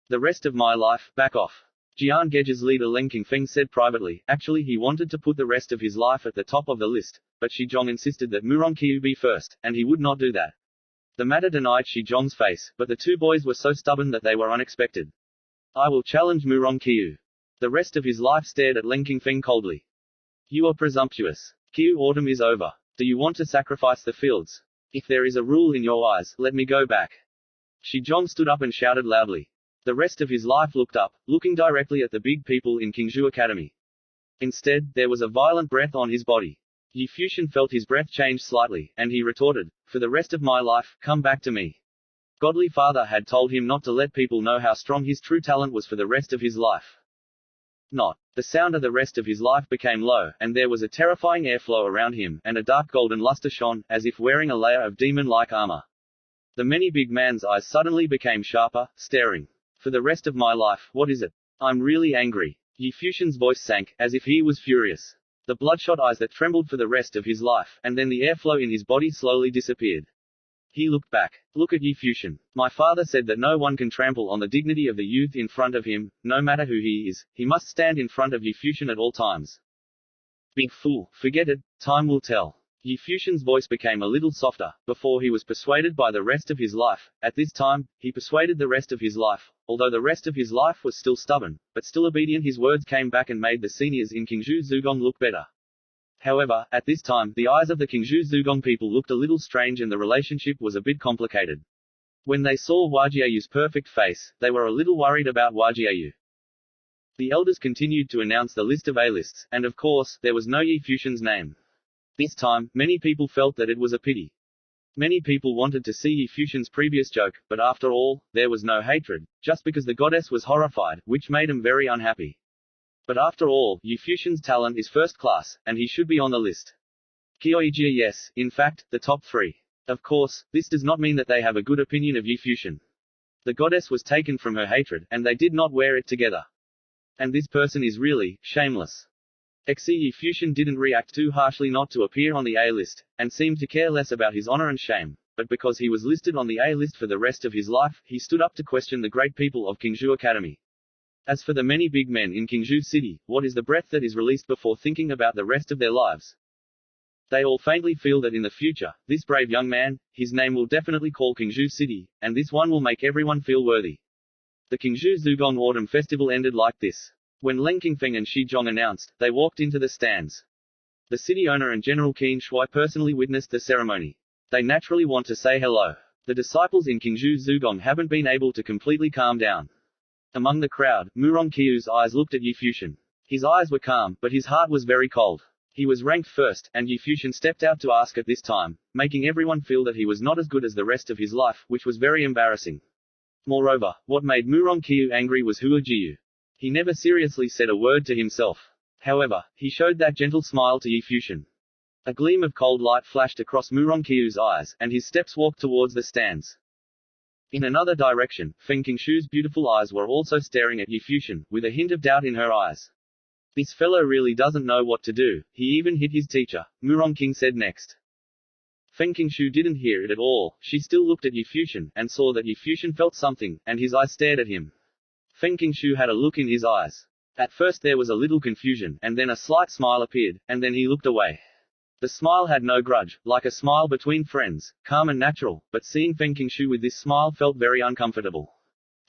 The rest of my life, back off. Jian Gege's leader Leng Qingfeng said privately. Actually he wanted to put the rest of his life at the top of the list, but Shizhong insisted that Kyu be first, and he would not do that. The matter denied Shizhong's face, but the two boys were so stubborn that they were unexpected. I will challenge Kyu. The rest of his life stared at Leng Qingfeng coldly. You are presumptuous. Kyu, autumn is over. Do you want to sacrifice the fields? If there is a rule in your eyes, let me go back. Shizhong stood up and shouted loudly. The rest of his life looked up, looking directly at the big people in Qingzhou Academy. Instead, there was a violent breath on his body. Yi Fuxian felt his breath change slightly, and he retorted, for the rest of my life, come back to me. Godly Father had told him not to let people know how strong his true talent was for the rest of his life. Not. The sound of the rest of his life became low, and there was a terrifying airflow around him, and a dark golden luster shone, as if wearing a layer of demon-like armor. The many big man's eyes suddenly became sharper, staring. For the rest of my life, what is it? I'm really angry. Yi Fuxian's voice sank, as if he was furious. The bloodshot eyes that trembled for the rest of his life, and then the airflow in his body slowly disappeared. He looked back. Look at Yi Fuxian. My father said that no one can trample on the dignity of the youth in front of him, no matter who he is, he must stand in front of Yi Fuxian at all times. Big fool, forget it, time will tell. Yi Fuxian's voice became a little softer. Before he was persuaded by the rest of his life, at this time, he persuaded the rest of his life, although the rest of his life was still stubborn, but still obedient. His words came back and made the seniors in Qingzhou Zugong look better. However, at this time, the eyes of the Qingzhou Zugong people looked a little strange and the relationship was a bit complicated. When they saw Wajiayu's perfect face, they were a little worried about Wajiayu. The elders continued to announce the list of A-lists, and of course, there was no Yi Fuxian's name. This time, many people felt that it was a pity. Many people wanted to see Yi Fuxian's previous joke, but after all, there was no hatred, just because the goddess was horrified, which made him very unhappy. But after all, Yi Fuxian's talent is first class, and he should be on the list. Kyoijia yes, in fact, the top three. Of course, this does not mean that they have a good opinion of Yi Fuxian. The goddess was taken from her hatred, and they did not wear it together. And this person is really shameless. Xi Futian didn't react too harshly not to appear on the A-list, and seemed to care less about his honor and shame, but because he was listed on the A-list for the rest of his life, he stood up to question the great people of Qingzhou Academy. As for the many big men in Qingzhou City, what is the breath that is released before thinking about the rest of their lives? They all faintly feel that in the future, this brave young man, his name will definitely call Qingzhou City, and this one will make everyone feel worthy. The Qingzhou Zugong Autumn Festival ended like this. When Leng Qingfeng and Shi Zhong announced, they walked into the stands. The city owner and General Qin Shuai personally witnessed the ceremony. They naturally want to say hello. The disciples in Qingzhou Zugong haven't been able to completely calm down. Among the crowd, Murong Qiu's eyes looked at Yi Futian. His eyes were calm, but his heart was very cold. He was ranked first, and Yi Futian stepped out to ask at this time, making everyone feel that he was not as good as the rest of his life, which was very embarrassing. Moreover, what made Murong Qiu angry was Hua Jiu. He never seriously said a word to himself. However, he showed that gentle smile to Yi Futian. A gleam of cold light flashed across Murong Qiu's eyes, and his steps walked towards the stands. In another direction, Feng Qingshu's beautiful eyes were also staring at Yi Futian, with a hint of doubt in her eyes. This fellow really doesn't know what to do, he even hit his teacher, Murong Qing said next. Feng Qingshu didn't hear it at all. She still looked at Yi Futian, and saw that Yi Futian felt something, and his eyes stared at him. Feng Qingshu had a look in his eyes. At first there was a little confusion, and then a slight smile appeared, and then he looked away. The smile had no grudge, like a smile between friends, calm and natural, but seeing Feng Qingshu with this smile felt very uncomfortable.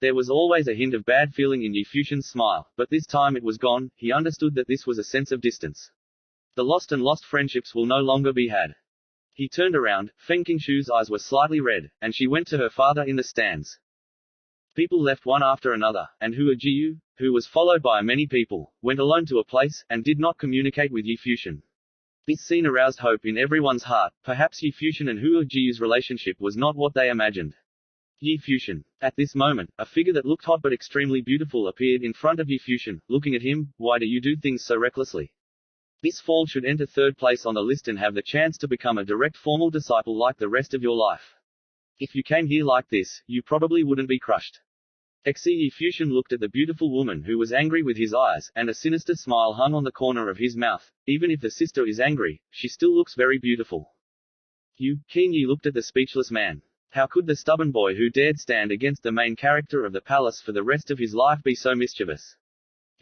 There was always a hint of bad feeling in Yi Futian's smile, but this time it was gone. He understood that this was a sense of distance. The lost friendships will no longer be had. He turned around, Feng Qingshu's eyes were slightly red, and she went to her father in the stands. People left one after another, and Hua Jiu, who was followed by many people, went alone to a place, and did not communicate with Yi Futian. This scene aroused hope in everyone's heart. Perhaps Yi Futian and Hua Jiu's relationship was not what they imagined. Yi Futian. At this moment, a figure that looked hot but extremely beautiful appeared in front of Yi Futian, looking at him. Why do you do things so recklessly? This fall should enter third place on the list and have the chance to become a direct formal disciple like the rest of your life. If you came here like this, you probably wouldn't be crushed. Yi Futian looked at the beautiful woman who was angry with his eyes, and a sinister smile hung on the corner of his mouth. Even if the sister is angry, she still looks very beautiful. Qin Yi looked at the speechless man. How could the stubborn boy who dared stand against the main character of the palace for the rest of his life be so mischievous?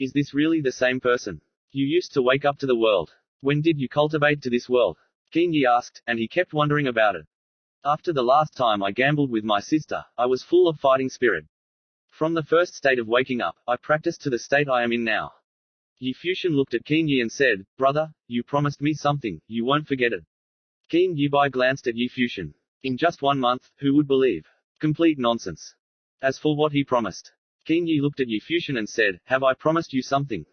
Is this really the same person? You used to wake up to the world. When did you cultivate to this world? Qin Yi asked, and he kept wondering about it. After the last time I gambled with my sister, I was full of fighting spirit. From the first state of waking up, I practiced to the state I am in now. Yi Futian looked at Qin Yi and said, Brother, you promised me something, you won't forget it. Qin Yi Bai glanced at Yi Futian. In just 1 month, who would believe? Complete nonsense. As for what he promised. Qin Yi looked at Yi Futian and said, Have I promised you something?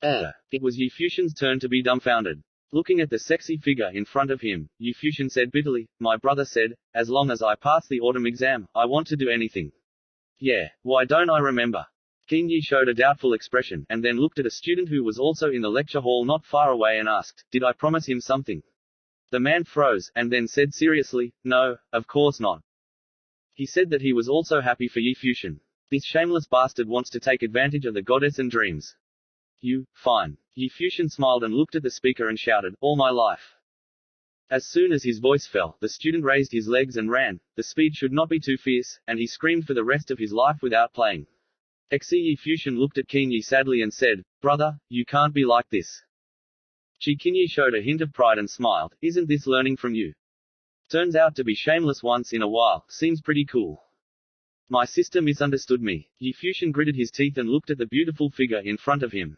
It was Yi Futian's turn to be dumbfounded. Looking at the sexy figure in front of him, Yi Futian said bitterly, My brother said, as long as I pass the autumn exam, I want to do anything. Yeah, why don't I remember? Qin Yi showed a doubtful expression, and then looked at a student who was also in the lecture hall not far away and asked, Did I promise him something? The man froze, and then said seriously, No, of course not. He said that he was also happy for Yi Futian. This shameless bastard wants to take advantage of the goddess and dreams. Fine. Yi Futian smiled and looked at the speaker and shouted, All my life. As soon as his voice fell, the student raised his legs and ran. The speed should not be too fierce, and he screamed for the rest of his life without playing. Yi Futian looked at Qin Yi sadly and said, Brother, you can't be like this. Qin Yi showed a hint of pride and smiled, Isn't this learning from you? Turns out to be shameless once in a while, seems pretty cool. My sister misunderstood me. Yi Futian gritted his teeth and looked at the beautiful figure in front of him.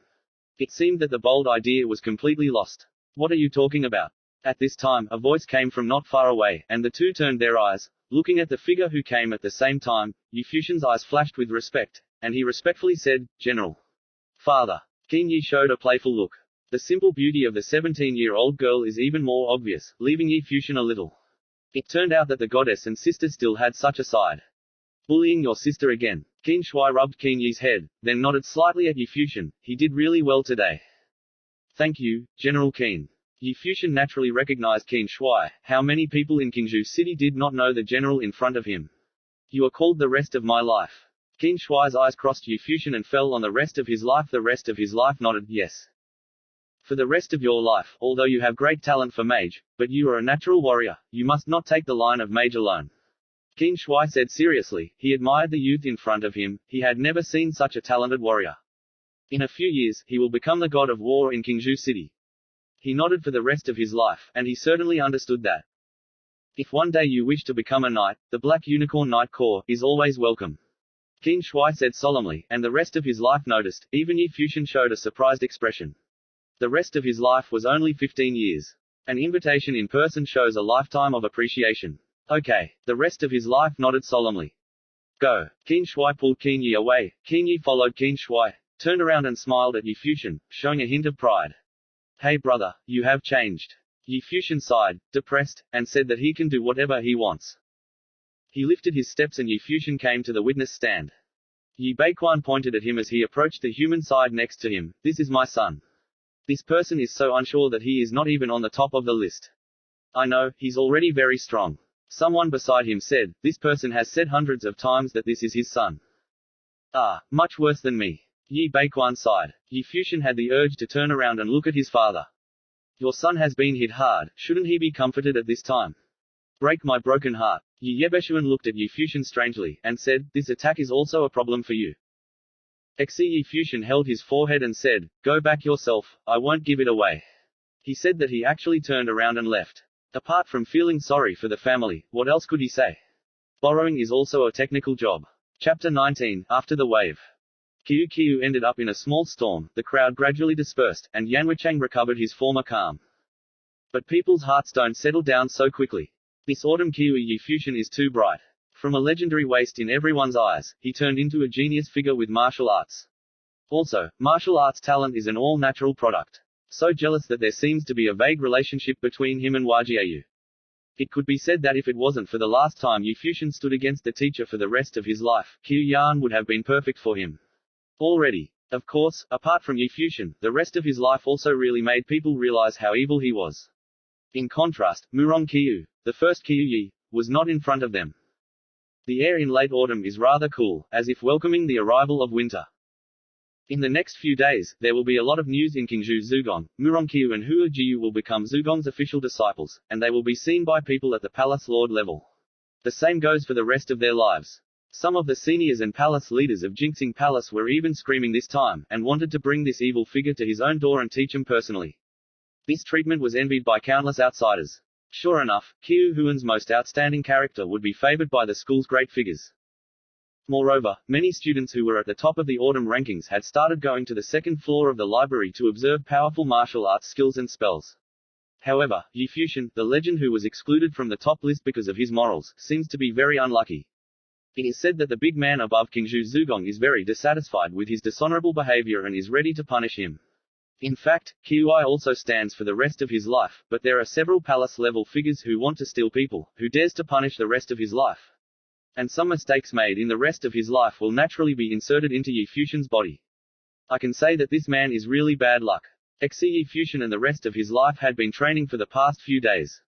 It seemed that the bold idea was completely lost. What are you talking about? At this time, a voice came from not far away, and the two turned their eyes, looking at the figure who came at the same time. Yi Futian's eyes flashed with respect, and he respectfully said, General. Father. Qin Yi showed a playful look. The simple beauty of the 17-year-old girl is even more obvious, leaving Yi Futian a little. It turned out that the goddess and sister still had such a side. Bullying your sister again. Qin Shuai rubbed Qin Yi's head, then nodded slightly at Yi Futian. He did really well today. Thank you, General Qin. Yi Futian naturally recognized Qin Shuai. How many people in Qingzhou City did not know the general in front of him? You are called the rest of my life. Qin Shuai's eyes crossed Yu Futian and fell on the rest of his life. The rest of his life nodded, yes. For the rest of your life, although you have great talent for mage, but you are a natural warrior, you must not take the line of mage alone. Qin Shuai said seriously. He admired the youth in front of him. He had never seen such a talented warrior. In a few years, he will become the god of war in Qingzhou City. He nodded for the rest of his life, and he certainly understood that. If one day you wish to become a knight, the Black Unicorn Knight Corps is always welcome. Qin Shuai said solemnly, and the rest of his life noticed. Even Yu Futian showed a surprised expression. The rest of his life was only 15 years. An invitation in person shows a lifetime of appreciation. Okay. The rest of his life nodded solemnly. Go. Qin Shuai pulled Qin Yi away. Qin Yi followed Qin Shuai, turned around and smiled at Yu Futian, showing a hint of pride. Hey brother, you have changed. Yu Futian sighed, depressed, and said that he can do whatever he wants. He lifted his steps and Yu Futian came to the witness stand. Yi Beiquan pointed at him as he approached the human side next to him. This is my son. This person is so unsure that he is not even on the top of the list. I know, he's already very strong. Someone beside him said, this person has said hundreds of times that this is his son. Ah, much worse than me. Yi Beiquan sighed. Yu Futian had the urge to turn around and look at his father. Your son has been hit hard, shouldn't he be comforted at this time? Break my broken heart. Yi Yebeshuan looked at Yu Futian strangely, and said, this attack is also a problem for you. Yu Futian held his forehead and said, go back yourself, I won't give it away. He said that he actually turned around and left. Apart from feeling sorry for the family, what else could he say? Borrowing is also a technical job. Chapter 19, After the Wave. Qiu ended up in a small storm, the crowd gradually dispersed, and Yanwichang recovered his former calm. But people's hearts don't settle down so quickly. This autumn Yu Futian is too bright. From a legendary waste in everyone's eyes, he turned into a genius figure with martial arts. Also, martial arts talent is an all-natural product. So jealous that there seems to be a vague relationship between him and Wajiayu. It could be said that if it wasn't for the last time Yu Futian stood against the teacher for the rest of his life, Qiu Yan would have been perfect for him. Already. Of course, apart from Yu Futian, the rest of his life also really made people realize how evil he was. In contrast, Murong Qiu, the first Qiu Yi, was not in front of them. The air in late autumn is rather cool, as if welcoming the arrival of winter. In the next few days, there will be a lot of news in Qingzhou Zugong. Murong Qiu and Hua Jiu will become Zugong's official disciples, and they will be seen by people at the palace lord level. The same goes for the rest of their lives. Some of the seniors and palace leaders of Jinxing Palace were even screaming this time, and wanted to bring this evil figure to his own door and teach him personally. This treatment was envied by countless outsiders. Sure enough, Qiu Huan's most outstanding character would be favored by the school's great figures. Moreover, many students who were at the top of the autumn rankings had started going to the second floor of the library to observe powerful martial arts skills and spells. However, Yu Futian, the legend who was excluded from the top list because of his morals, seems to be very unlucky. It is said that the big man above Qingzhou Zugong is very dissatisfied with his dishonorable behavior and is ready to punish him. In fact, Qiuai also stands for the rest of his life, but there are several palace-level figures who want to steal people, who dares to punish the rest of his life. And some mistakes made in the rest of his life will naturally be inserted into Yu Futian's body. I can say that this man is really bad luck. Yu Futian and the rest of his life had been training for the past few days.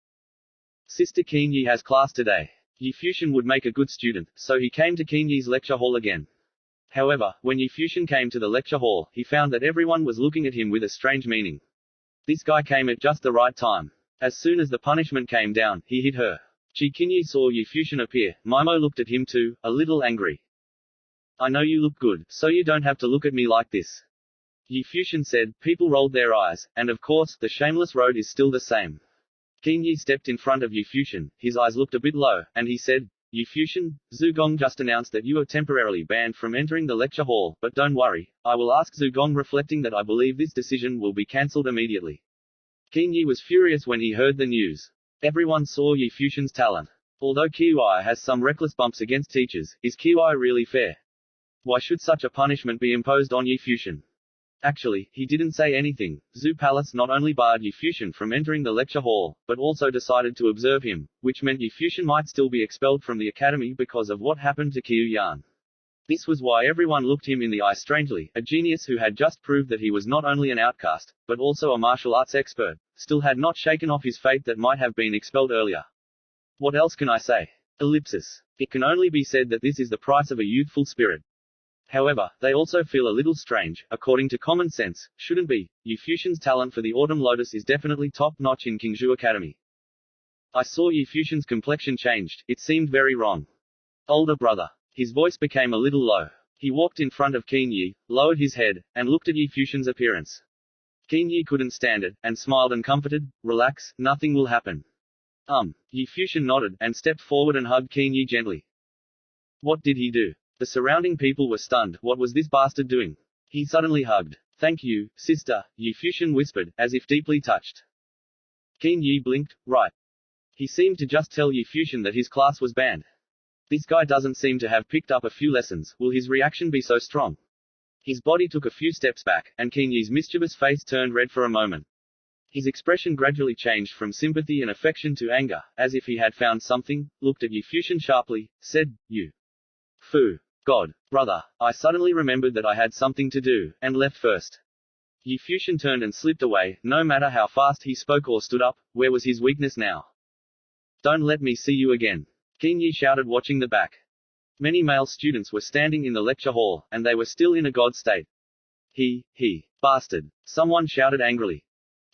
Sister Qin Yi has class today. Yu Futian would make a good student, so he came to Qin Yi's lecture hall again. However, when Yu Futian came to the lecture hall, he found that everyone was looking at him with a strange meaning. This guy came at just the right time. As soon as the punishment came down, he hit her. Qin Yi saw Yu Futian appear. Maimo looked at him too, a little angry. I know you look good, so you don't have to look at me like this. Yu Futian said. People rolled their eyes, and of course, the shameless road is still the same. Qin Yi stepped in front of Yu Futian, his eyes looked a bit low, and he said, Yu Futian, Zugong just announced that you are temporarily banned from entering the lecture hall, but don't worry, I will ask Zugong, reflecting that I believe this decision will be cancelled immediately. Qin Yi was furious when he heard the news. Everyone saw Yu Futian's talent. Although Qiuai has some reckless bumps against teachers, is Qiuai really fair? Why should such a punishment be imposed on Yu Futian? Actually, he didn't say anything. Zhu Palace not only barred Yu Futian from entering the lecture hall, but also decided to observe him, which meant Yu Futian might still be expelled from the academy because of what happened to Qiu Yan. This was why everyone looked him in the eye strangely. A genius who had just proved that he was not only an outcast, but also a martial arts expert, still had not shaken off his fate that might have been expelled earlier. What else can I say? Ellipsis. It can only be said that this is the price of a youthful spirit. However, they also feel a little strange, according to common sense, shouldn't be. Yu Fuxian's talent for the autumn lotus is definitely top-notch in Qingzhou Academy. I saw Yu Fuxian's complexion changed, it seemed very wrong. Older brother. His voice became a little low. He walked in front of Qin Yi, lowered his head, and looked at Yu Fuxian's appearance. Qin Yi couldn't stand it, and smiled and comforted, relax, nothing will happen. Yu Fuxian nodded, and stepped forward and hugged Qin Yi gently. What did he do? The surrounding people were stunned. What was this bastard doing? He suddenly hugged. Thank you, sister, Yu Fuxian whispered, as if deeply touched. Qin Yi blinked. Right. He seemed to just tell Yu Fuxian that his class was banned. This guy doesn't seem to have picked up a few lessons. Will his reaction be so strong? His body took a few steps back, and Qin Yi's mischievous face turned red for a moment. His expression gradually changed from sympathy and affection to anger, as if he had found something, looked at Yu Fuxian sharply, said, You. Fu. God. Brother, I suddenly remembered that I had something to do, and left first. Yu Fuxian turned and slipped away. No matter how fast he spoke or stood up, where was his weakness now? Don't let me see you again. Qin Yi shouted, watching the back. Many male students were standing in the lecture hall, and they were still in a god state. He, bastard. Someone shouted angrily.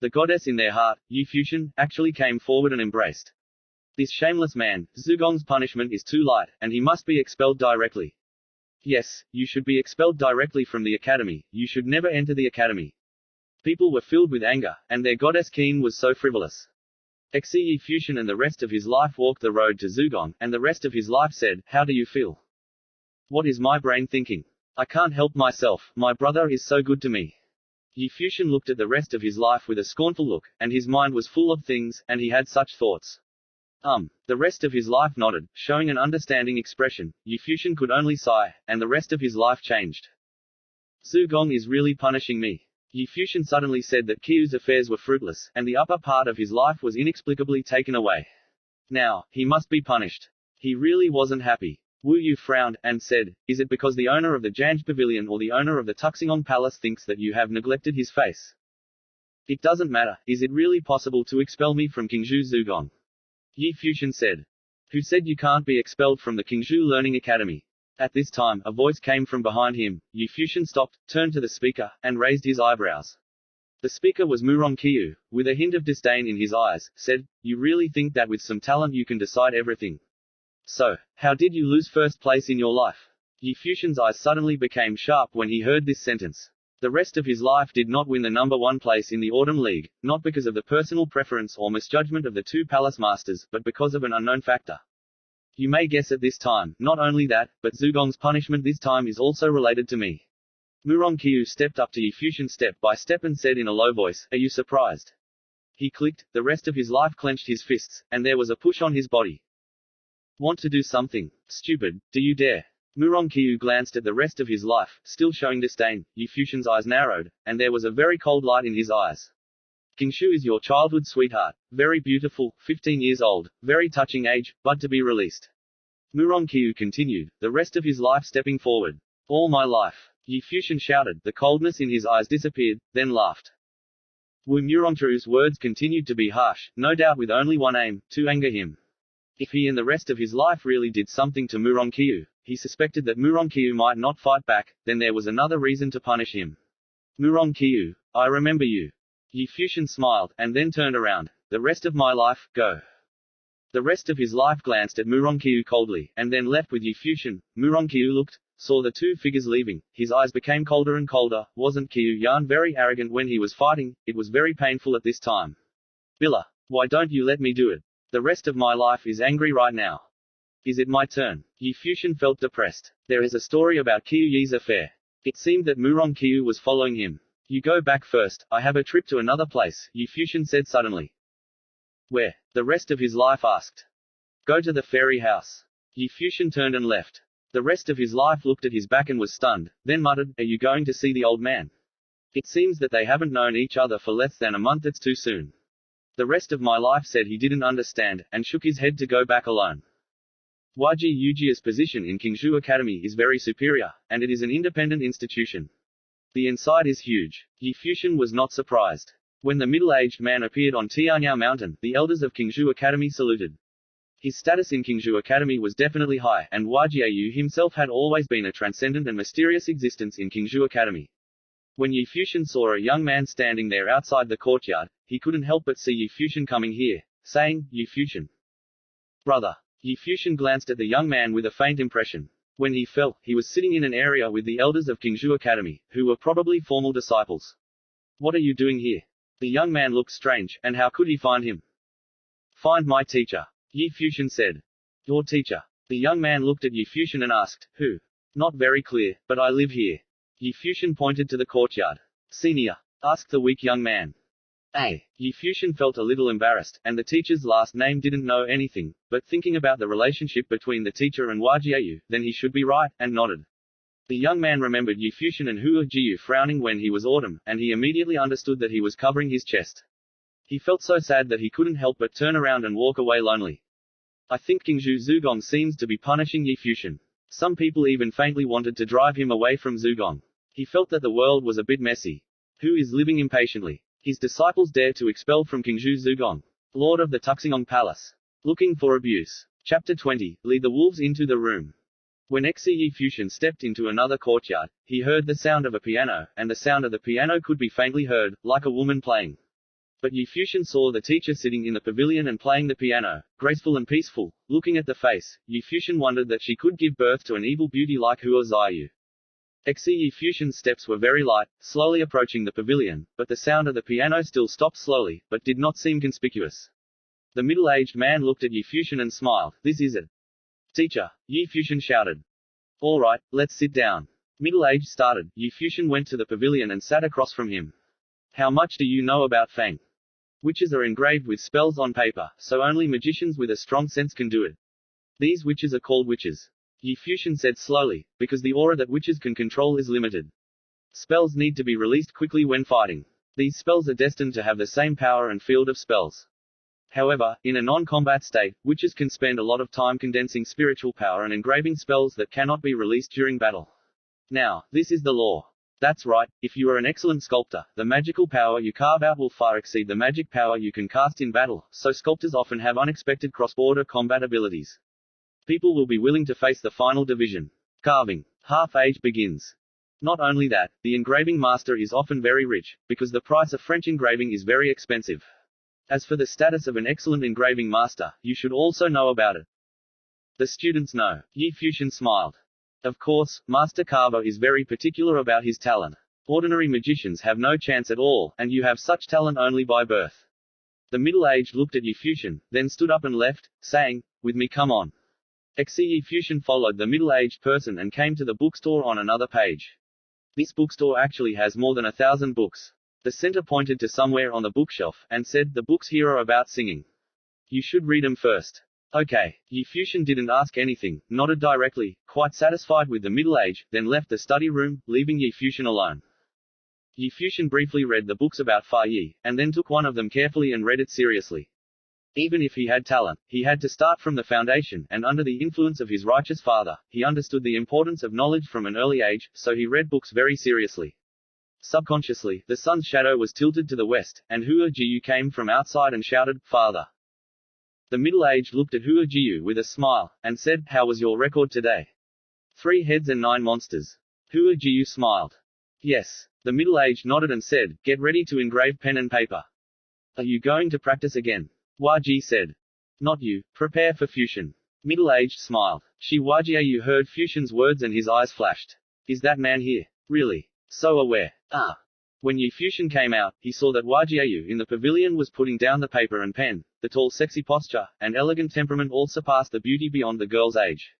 The goddess in their heart, Yu Fuxian, actually came forward and embraced. This shameless man. Zugong's punishment is too light, and he must be expelled directly. Yes, you should be expelled directly from the academy. You should never enter the academy. People were filled with anger, and their goddess Qin was so frivolous. Yu Fuxian and the rest of his life walked the road to Zugong, and the rest of his life said, How do you feel? What is my brain thinking? I can't help myself, my brother is so good to me. Yu Fuxian looked at the rest of his life with a scornful look, and his mind was full of things, and he had such thoughts. The rest of his life nodded, showing an understanding expression. Yu Fuxian could only sigh, and the rest of his life changed. Zugong is really punishing me. Yu Fuxian suddenly said that Qiu's affairs were fruitless, and the upper part of his life was inexplicably taken away. Now, he must be punished. He really wasn't happy. Wu Yu frowned, and said, Is it because the owner of the Janj Pavilion or the owner of the Tuxingong Palace thinks that you have neglected his face? It doesn't matter. Is it really possible to expel me from Qingzhou Zugong? Yu Fuxian said. Who said you can't be expelled from the Qingzhou Learning Academy? At this time, a voice came from behind him. Yu Fuxian stopped, turned to the speaker, and raised his eyebrows. The speaker was Murong Qiu, with a hint of disdain in his eyes, said, You really think that with some talent you can decide everything? So, how did you lose first place in your life? Yu Fuxian's eyes suddenly became sharp when he heard this sentence. The rest of his life did not win the number 1 place in the Autumn League, not because of the personal preference or misjudgment of the 2 palace masters, but because of an unknown factor. You may guess at this time, not only that, but Zugong's punishment this time is also related to me. Murong Qiu stepped up to Yu Fuxian step by step and said in a low voice, Are you surprised? He clicked, the rest of his life clenched his fists, and there was a push on his body. Want to do something stupid? Do you dare? Murong Qiu glanced at the rest of his life, still showing disdain. Yu Fuxian's eyes narrowed, and there was a very cold light in his eyes. Qingshu is your childhood sweetheart, very beautiful, 15 years old, very touching age, but to be released. Murong Qiu continued, the rest of his life stepping forward. All my life. Yu Fuxian shouted, the coldness in his eyes disappeared, then laughed. Wu Murongchu's words continued to be harsh, no doubt with only one aim, to anger him. If he and the rest of his life really did something to Murong Qiu, he suspected that Murong Qiu might not fight back, then there was another reason to punish him. Murong Qiu, I remember you. Yu Fuxian smiled, and then turned around. The rest of my life, go. The rest of his life glanced at Murong Qiu coldly, and then left with Yu Fuxian. Murong Qiu looked, saw the 2 figures leaving, his eyes became colder and colder. Wasn't Qiu Yan very arrogant when he was fighting? It was very painful at this time. Billa, why don't you let me do it? The rest of my life is angry right now. Is it my turn? Yu Fuxian felt depressed. There is a story about Qiu Yi's affair. It seemed that Murong Qiu was following him. You go back first, I have a trip to another place, Yu Fuxian said suddenly. Where? The rest of his life asked. Go to the fairy house. Yu Fuxian turned and left. The rest of his life looked at his back and was stunned, then muttered, Are you going to see the old man? It seems that they haven't known each other for less than a month, it's too soon. The rest of my life said he didn't understand, and shook his head to go back alone. YG Yujia's position in Qingzhou Academy is very superior, and it is an independent institution. The inside is huge. Yu Fuxian was not surprised. When the middle-aged man appeared on Tianyao Mountain, the elders of Qingzhou Academy saluted. His status in Qingzhou Academy was definitely high, and Jiayu himself had always been a transcendent and mysterious existence in Qingzhou Academy. When Yi Futian saw a young man standing there outside the courtyard, he couldn't help but see Yi Futian coming here, saying, "Yi Futian. Brother." Yi Futian glanced at the young man with a faint impression. When he fell, he was sitting in an area with the elders of Qingzhou Academy, who were probably formal disciples. "What are you doing here?" The young man looked strange, and how could he find him? "Find my teacher," Yi Futian said. "Your teacher?" The young man looked at Yi Futian and asked, "Who?" "Not very clear, but I live here." Yi Futian pointed to the courtyard. "Senior?" asked the weak young man. Yi Futian felt a little embarrassed, and the teacher's last name didn't know anything, but thinking about the relationship between the teacher and Jiayu, then he should be right, and nodded. The young man remembered Yi Futian and Hua Jiu frowning when he was autumn, and he immediately understood that he was covering his chest. He felt so sad that he couldn't help but turn around and walk away lonely. "I think Qingzhou Zugong seems to be punishing Yi Futian." Some people even faintly wanted to drive him away from Zugong. He felt that the world was a bit messy. Who is living impatiently? His disciples dare to expel from Qingzhou Zugong, lord of the Tuxingong Palace. Looking for abuse. Chapter 20. Lead the wolves into the room. When Yi Futian stepped into another courtyard, he heard the sound of a piano, and the sound of the piano could be faintly heard, like a woman playing. But Yi Futian saw the teacher sitting in the pavilion and playing the piano, graceful and peaceful. Looking at the face, Yi Futian wondered that she could give birth to an evil beauty like Hua Ziyu. Yi Futian's steps were very light, slowly approaching the pavilion, but the sound of the piano still stopped slowly, but did not seem conspicuous. The middle-aged man looked at Yi Futian and smiled. "This is it." "Teacher," Yi Futian shouted. "All right, let's sit down." Middle-aged started. Yi Futian went to the pavilion and sat across from him. "How much do you know about Fang?" "Witches are engraved with spells on paper, so only magicians with a strong sense can do it. These witches are called witches," Yi Futian said slowly, "because the aura that witches can control is limited. Spells need to be released quickly when fighting. These spells are destined to have the same power and field of spells. However, in a non-combat state, witches can spend a lot of time condensing spiritual power and engraving spells that cannot be released during battle. Now, this is the law." "That's right, if you are an excellent sculptor, the magical power you carve out will far exceed the magic power you can cast in battle, so sculptors often have unexpected cross-border combat abilities. People will be willing to face the final division. Carving. Half-age begins. Not only that, the engraving master is often very rich, because the price of French engraving is very expensive. As for the status of an excellent engraving master, you should also know about it." "The students know." Yi Futian smiled. "Of course, Master Carver is very particular about his talent. Ordinary magicians have no chance at all, and you have such talent only by birth." The middle-aged looked at Yi Futian, then stood up and left, saying, "With me, come on." Yi Futian followed the middle-aged person and came to the bookstore on another page. This bookstore actually has more than 1,000 books. The center pointed to somewhere on the bookshelf, and said, "The books here are about singing. You should read them first." "Okay." Yi Futian didn't ask anything, nodded directly, quite satisfied with the middle age, then left the study room, leaving Yi Futian alone. Yi Futian briefly read the books about Fa Yi, and then took one of them carefully and read it seriously. Even if he had talent, he had to start from the foundation, and under the influence of his righteous father, he understood the importance of knowledge from an early age, so he read books very seriously. Subconsciously, the sun's shadow was tilted to the west, and Hua Jiu came from outside and shouted, "Father." The middle-aged looked at Hua Jiu with a smile, and said, "How was your record today?" 3 heads and 9 monsters. Hua Jiu smiled. "Yes." The middle-aged nodded and said, "Get ready to engrave pen and paper." "Are you going to practice again?" Hua Ji said. "Not you, prepare for Futian." Middle-aged smiled. Jiayu heard Futian's words and his eyes flashed. "Is that man here? Really? So aware." When Yi Futian came out, he saw that Jiayu in the pavilion was putting down the paper and pen. The tall sexy posture, and elegant temperament all surpassed the beauty beyond the girl's age.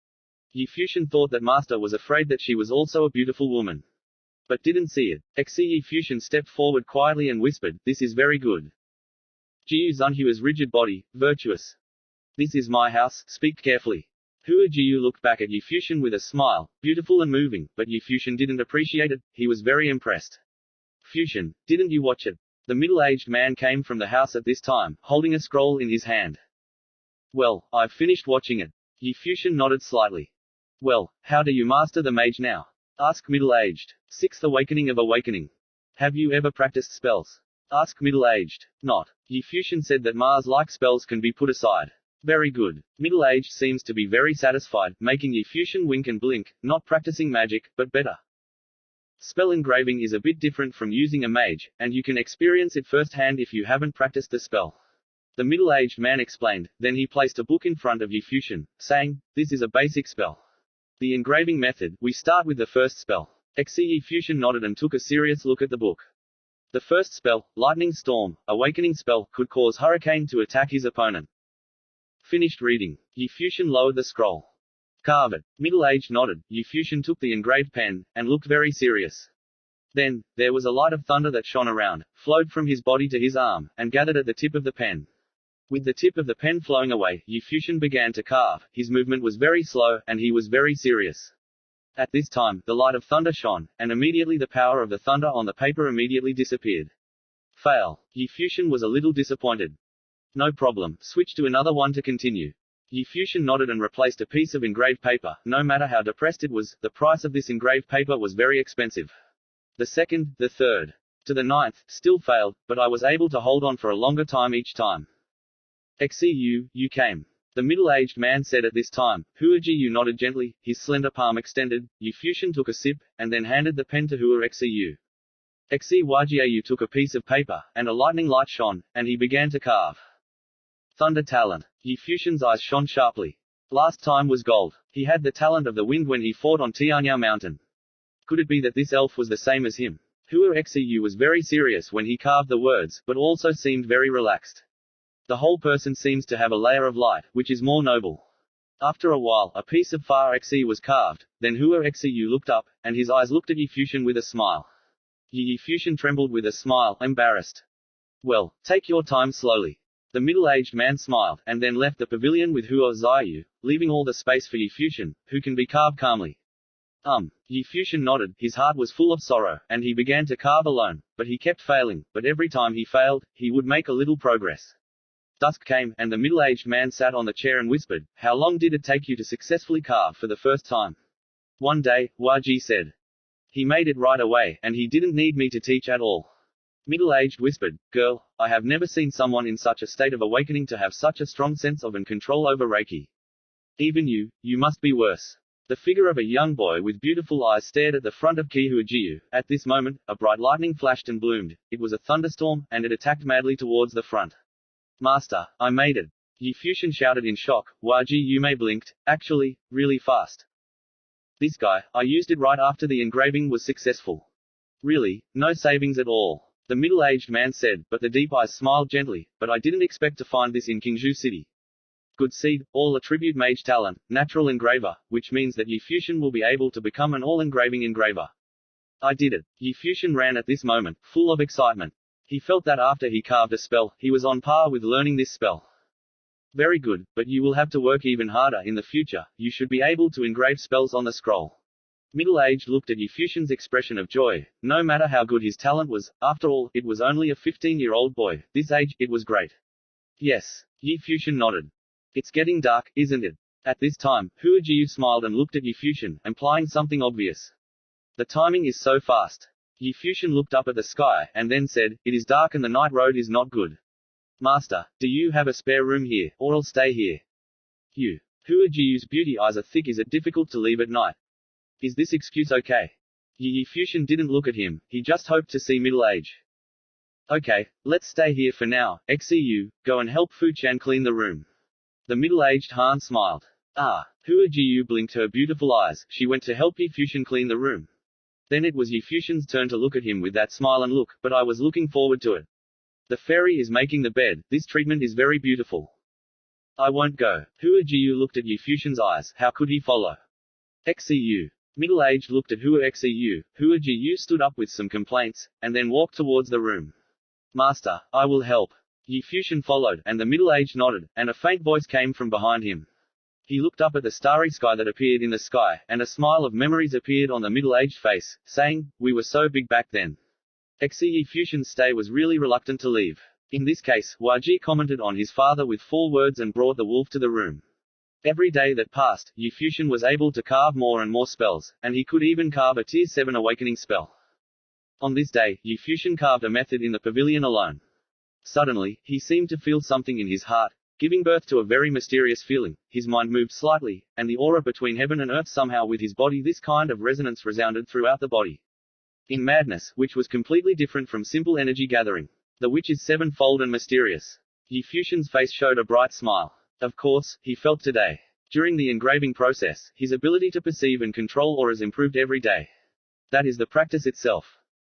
Yi Futian thought that Master was afraid that she was also a beautiful woman, but didn't see it. Yi Futian stepped forward quietly and whispered, "This is very good." Jiu Zunhua's rigid body, virtuous. "This is my house, speak carefully." Hua Jiu looked back at Yi Futian with a smile, beautiful and moving, but Yi Futian didn't appreciate it, he was very impressed. "Futian, didn't you watch it?" The middle-aged man came from the house at this time, holding a scroll in his hand. "Well, I've finished watching it." Yi Futian nodded slightly. "Well, how do you master the mage now?" asked middle-aged. "Sixth awakening of awakening." "Have you ever practiced spells?" asked middle-aged. "Not." Yi Futian said that Mars-like spells can be put aside. Very good. Middle-aged seems to be very satisfied, making Yi Fuxian wink and blink, not practicing magic, but better. Spell engraving is a bit different from using a mage, and you can experience it firsthand if you haven't practiced the spell. The middle-aged man explained, then he placed a book in front of Yi Fuxian, saying, "This is a basic spell. The engraving method, we start with the first spell." Yi Fuxian nodded and took a serious look at the book. The first spell, Lightning Storm, awakening spell, could cause Hurricane to attack his opponent. Finished reading. Yi Fuxian lowered the scroll. "Carve it." Middle-aged nodded. Yi Fuxian took the engraved pen, and looked very serious. Then, there was a light of thunder that shone around, flowed from his body to his arm, and gathered at the tip of the pen. With the tip of the pen flowing away, Yi Fuxian began to carve. His movement was very slow, and he was very serious. At this time, the light of thunder shone, and immediately the power of the thunder on the paper immediately disappeared. Fail. Yi Fuxian was a little disappointed. "No problem, switch to another one to continue." Yi Fuxian nodded and replaced a piece of engraved paper. No matter how depressed it was, the price of this engraved paper was very expensive. The second, the third, to the ninth, still failed, but I was able to hold on for a longer time each time. You came. The middle-aged man said at this time. Huajiu nodded gently, his slender palm extended. Yi Fuxian took a sip, and then handed the pen to Huajiu. Wajiu took a piece of paper, and a lightning light shone, and he began to carve. Thunder talent. Yi Fuxian's eyes shone sharply. Last time was gold. He had the talent of the wind when he fought on Tianyao Mountain. Could it be that this elf was the same as him? Huaxiu was very serious when he carved the words, but also seemed very relaxed. The whole person seems to have a layer of light, which is more noble. After a while, a piece of fire Xi was carved, then Huaxiu looked up, and his eyes looked at Yi Fuxian with a smile. Yi Fuxian trembled with a smile, embarrassed. "Well, take your time slowly." The middle-aged man smiled, and then left the pavilion with Huajiu, leaving all the space for Yi Fuxian, who can be carved calmly. Yi Fuxian nodded, his heart was full of sorrow, and he began to carve alone, but he kept failing, but every time he failed, he would make a little progress. Dusk came, and the middle-aged man sat on the chair and whispered, "How long did it take you to successfully carve for the first time?" "One day," Huaji said. "He made it right away, and he didn't need me to teach at all." Middle-aged whispered, "Girl, I have never seen someone in such a state of awakening to have such a strong sense of and control over Reiki. Even you must be worse." The figure of a young boy with beautiful eyes stared at the front of Huajiu. At this moment, a bright lightning flashed and bloomed. It was a thunderstorm, and it attacked madly towards the front. "Master, I made it!" Yi Fuxian shouted in shock. Huajiu blinked, actually, really fast. "This guy, I used it right after the engraving was successful. Really, no savings at all." The middle-aged man said, but the deep eyes smiled gently, "But I didn't expect to find this in Qingzhou City. Good seed, all attribute mage talent, natural engraver, which means that Yi Fuxian will be able to become an all-engraving engraver. I did it." Yi Fuxian ran at this moment, full of excitement. He felt that after he carved a spell, he was on par with learning this spell. "Very good, but you will have to work even harder in the future. You should be able to engrave spells on the scroll." Middle-aged looked at Yi Fuxian's expression of joy. No matter how good his talent was, after all, it was only a 15-year-old boy. This age, it was great. "Yes." Yi Fuxian nodded. "It's getting dark, isn't it?" At this time, Huajiu smiled and looked at Yi Fuxian, implying something obvious. "The timing is so fast." Yi Fuxian looked up at the sky, and then said, "It is dark and the night road is not good. Master, do you have a spare room here, or I'll stay here?" Huajiu's beauty eyes are thick. "Is it difficult to leave at night? Is this excuse okay?" Yi Fuxian didn't look at him, he just hoped to see middle age. "Okay, let's stay here for now. Xiu, go and help Futian clean the room." The middle-aged Han smiled. Huajiu blinked her beautiful eyes. She went to help Yi Fuxian clean the room. Then it was Yi Fuxian's turn to look at him with that smile and look, but I was looking forward to it. The fairy is making the bed. This treatment is very beautiful. I won't go. Huajiu looked at Yi Fuxian's eyes. How could he follow? Xiu. Middle-aged looked at Huajiu. Huajiu stood up with some complaints, and then walked towards the room. "Master, I will help." Yi Fuxian followed, and the middle-aged nodded, and a faint voice came from behind him. He looked up at the starry sky that appeared in the sky, and a smile of memories appeared on the middle-aged face, saying, "We were so big back then." Yi Fuxian's stay was really reluctant to leave. In this case, Huaji commented on his father with 4 words and brought the wolf to the room. Every day that passed, Yi Fuxian was able to carve more and more spells, and he could even carve a Tier 7 awakening spell. On this day, Yi Fuxian carved a method in the pavilion alone. Suddenly, he seemed to feel something in his heart. giving birth to a very mysterious feeling. His mind moved slightly, and the aura between heaven and earth somehow with his body. This kind of resonance resounded throughout the body. In madness, which was completely different from simple energy gathering. The witch is sevenfold and mysterious. Yi Fuxian's face showed a bright smile. Of course, he felt today. During the engraving process, his ability to perceive and control auras improved every day. That is the practice itself.